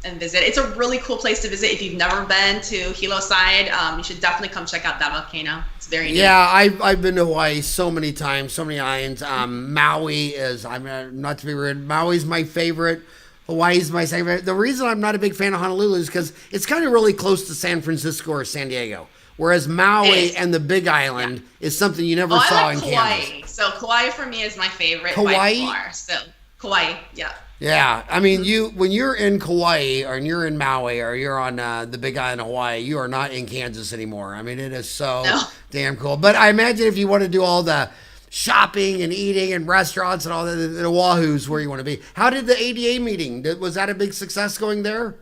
Speaker 2: and visit. It's a really cool place to visit. If you've never been to Hilo side, you should definitely come check out that volcano. It's very neat.
Speaker 1: Yeah, I've been to Hawaii so many times, so many islands. Maui is, not to be rude, Maui's my favorite. Hawaii's my favorite. The reason I'm not a big fan of Honolulu is because it's kind of really close to San Francisco or San Diego. Whereas Maui and the Big Island is something you never saw in Kansas.
Speaker 2: So Kauai for me is my favorite by far. So Kauai, yeah.
Speaker 1: Yeah, I mean, when you're in Kauai or you're in Maui or you're on the Big Island of Hawaii, you are not in Kansas anymore. I mean, it is so damn cool. But I imagine if you want to do all the shopping and eating and restaurants and all that, the Oahu's where you want to be. How did the ADA meeting? Was that a big success going there?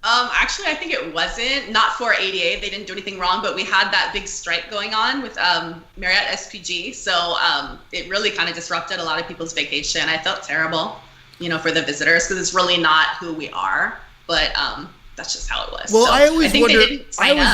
Speaker 2: Actually, I think it wasn't. Not for ADA. They didn't do anything wrong, but we had that big strike going on with Marriott SPG. So it really kind of disrupted a lot of people's vacation. I felt terrible, for the visitors because it's really not who we are. But that's just how it was.
Speaker 1: Well, so I always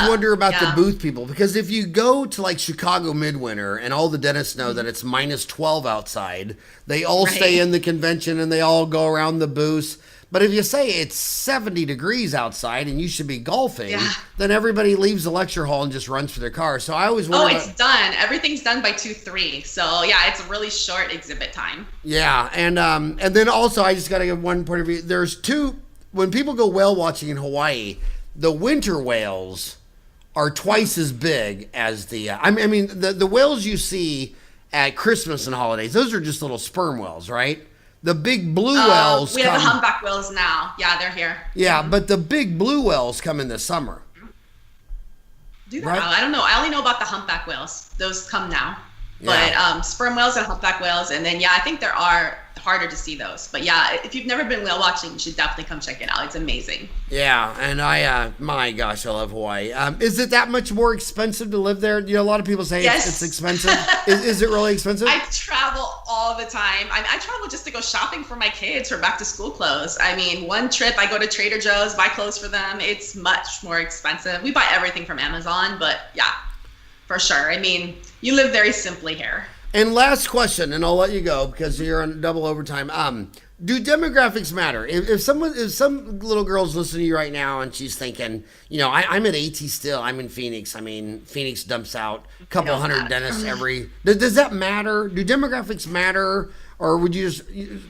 Speaker 1: wonder about the booth people, because if you go to like Chicago midwinter and all the dentists know that it's -12 outside, they all stay in the convention and they all go around the booths. But if you say it's 70 degrees outside and you should be golfing,
Speaker 2: Yeah.
Speaker 1: then everybody leaves the lecture hall and just runs for their car. So I always
Speaker 2: Oh,
Speaker 1: wonder.
Speaker 2: it's done. Everything's done by 2-3. So yeah, it's a really short exhibit time.
Speaker 1: Yeah, and then also I just got to give one point of view. There's two. When people go whale watching in Hawaii, the winter whales are twice as big as the. I mean, the whales you see at Christmas and holidays, those are just little sperm whales, right? The big blue whales.
Speaker 2: We have the humpback whales now. Yeah, they're here.
Speaker 1: Yeah, but the big blue whales come in the summer.
Speaker 2: Do they?
Speaker 1: Right.
Speaker 2: I don't know. I only know about the humpback whales. Those come now.
Speaker 1: Yeah.
Speaker 2: But sperm whales and humpback whales, and then yeah, I think there are harder to see those. But yeah, if you've never been whale watching, you should definitely come check it out. It's amazing.
Speaker 1: Yeah, and I, my gosh, I love Hawaii. Is it that much more expensive to live there? You know, a lot of people say
Speaker 2: Yes.
Speaker 1: it's expensive. Is it really expensive?
Speaker 2: I travel all the time. I travel just to go shopping for my kids for back to school clothes. I mean, one trip I go to Trader Joe's, buy clothes for them. It's much more expensive. We buy everything from Amazon, but yeah, for sure. I mean, you live very simply here.
Speaker 1: And last question, and I'll let you go because you're on double overtime. Do demographics matter? If some little girl's listening to you right now and she's thinking, you know, I'm at AT still. I'm in Phoenix. I mean, Phoenix dumps out a couple hundred dentists every. Does that matter? Do demographics matter, or would you just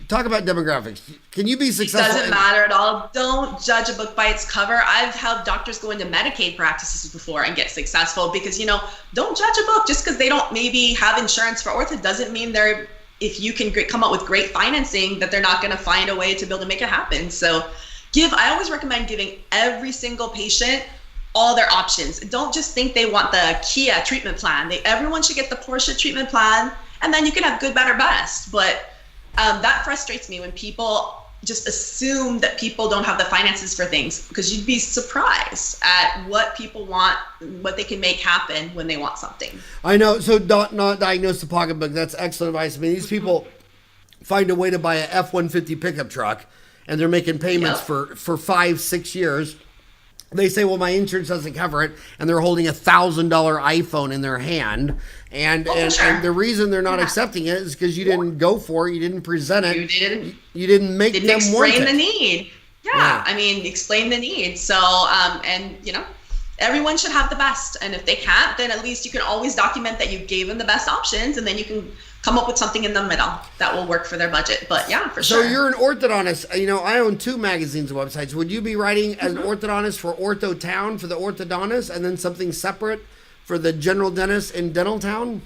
Speaker 1: talk about demographics? Can you be
Speaker 2: It
Speaker 1: successful?
Speaker 2: doesn't matter at all. Don't judge a book by its cover. I've helped doctors go into Medicaid practices before and get successful because, you know, don't judge a book just because they don't maybe have insurance for ortho doesn't mean they're, if you can come up with great financing, that they're not going to find a way to be able to make it happen. So I always recommend giving every single patient all their options. Don't just think they want the Kia treatment plan. Everyone should get the Porsche treatment plan, and then you can have good, better, best. But that frustrates me when people just assume that people don't have the finances for things, because you'd be surprised at what people want, what they can make happen when they want something.
Speaker 1: I know. So not diagnose the pocketbook. That's excellent advice. I mean, these people find a way to buy a F-150 pickup truck, and they're making payments for 5-6 years. They say, well, my insurance doesn't cover it, and they're holding $1,000 iPhone in their hand. And the reason they're not accepting it is because you didn't go for it, you didn't present it, you didn't make them want it.
Speaker 2: Explain the need. Yeah, I mean, explain the need. So, and you know, everyone should have the best. And if they can't, then at least you can always document that you gave them the best options, and then you can come up with something in the middle that will work for their budget. But yeah, for sure.
Speaker 1: So you're an orthodontist. You know, I own 2 magazines and websites. Would you be writing as an orthodontist for Ortho Town for the orthodontist, and then something separate for the general dentist in Dental Town?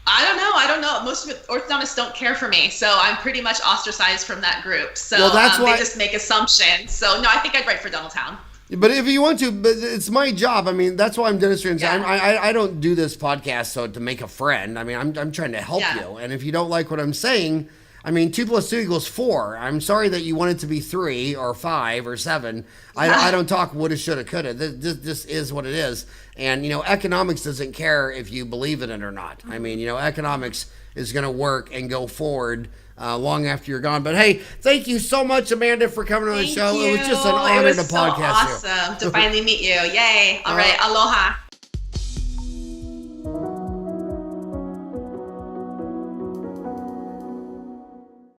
Speaker 2: I don't know. Most of orthodontists don't care for me, so I'm pretty much ostracized from that group. So
Speaker 1: well, that's why
Speaker 2: they just make assumptions. So no, I think I'd write for Dental Town.
Speaker 1: But if you want to, but it's my job. I mean, that's why I'm dentistry. And
Speaker 2: Yeah.
Speaker 1: I don't do this podcast so to make a friend. I mean, I'm trying to help you. And if you don't like what I'm saying, I mean, 2 + 2 = 4. I'm sorry that you want it to be 3 or 5 or 7. I don't talk woulda, shoulda, coulda. This is what it is. And, you know, economics doesn't care if you believe in it or not. I mean, you know, economics is going to work and go forward long after you're gone. But hey, thank you so much, Amanda, for coming on the show.
Speaker 2: Thank you.
Speaker 1: It was just an honor to podcast you.
Speaker 2: Awesome to finally meet you. Yay. All right. Aloha.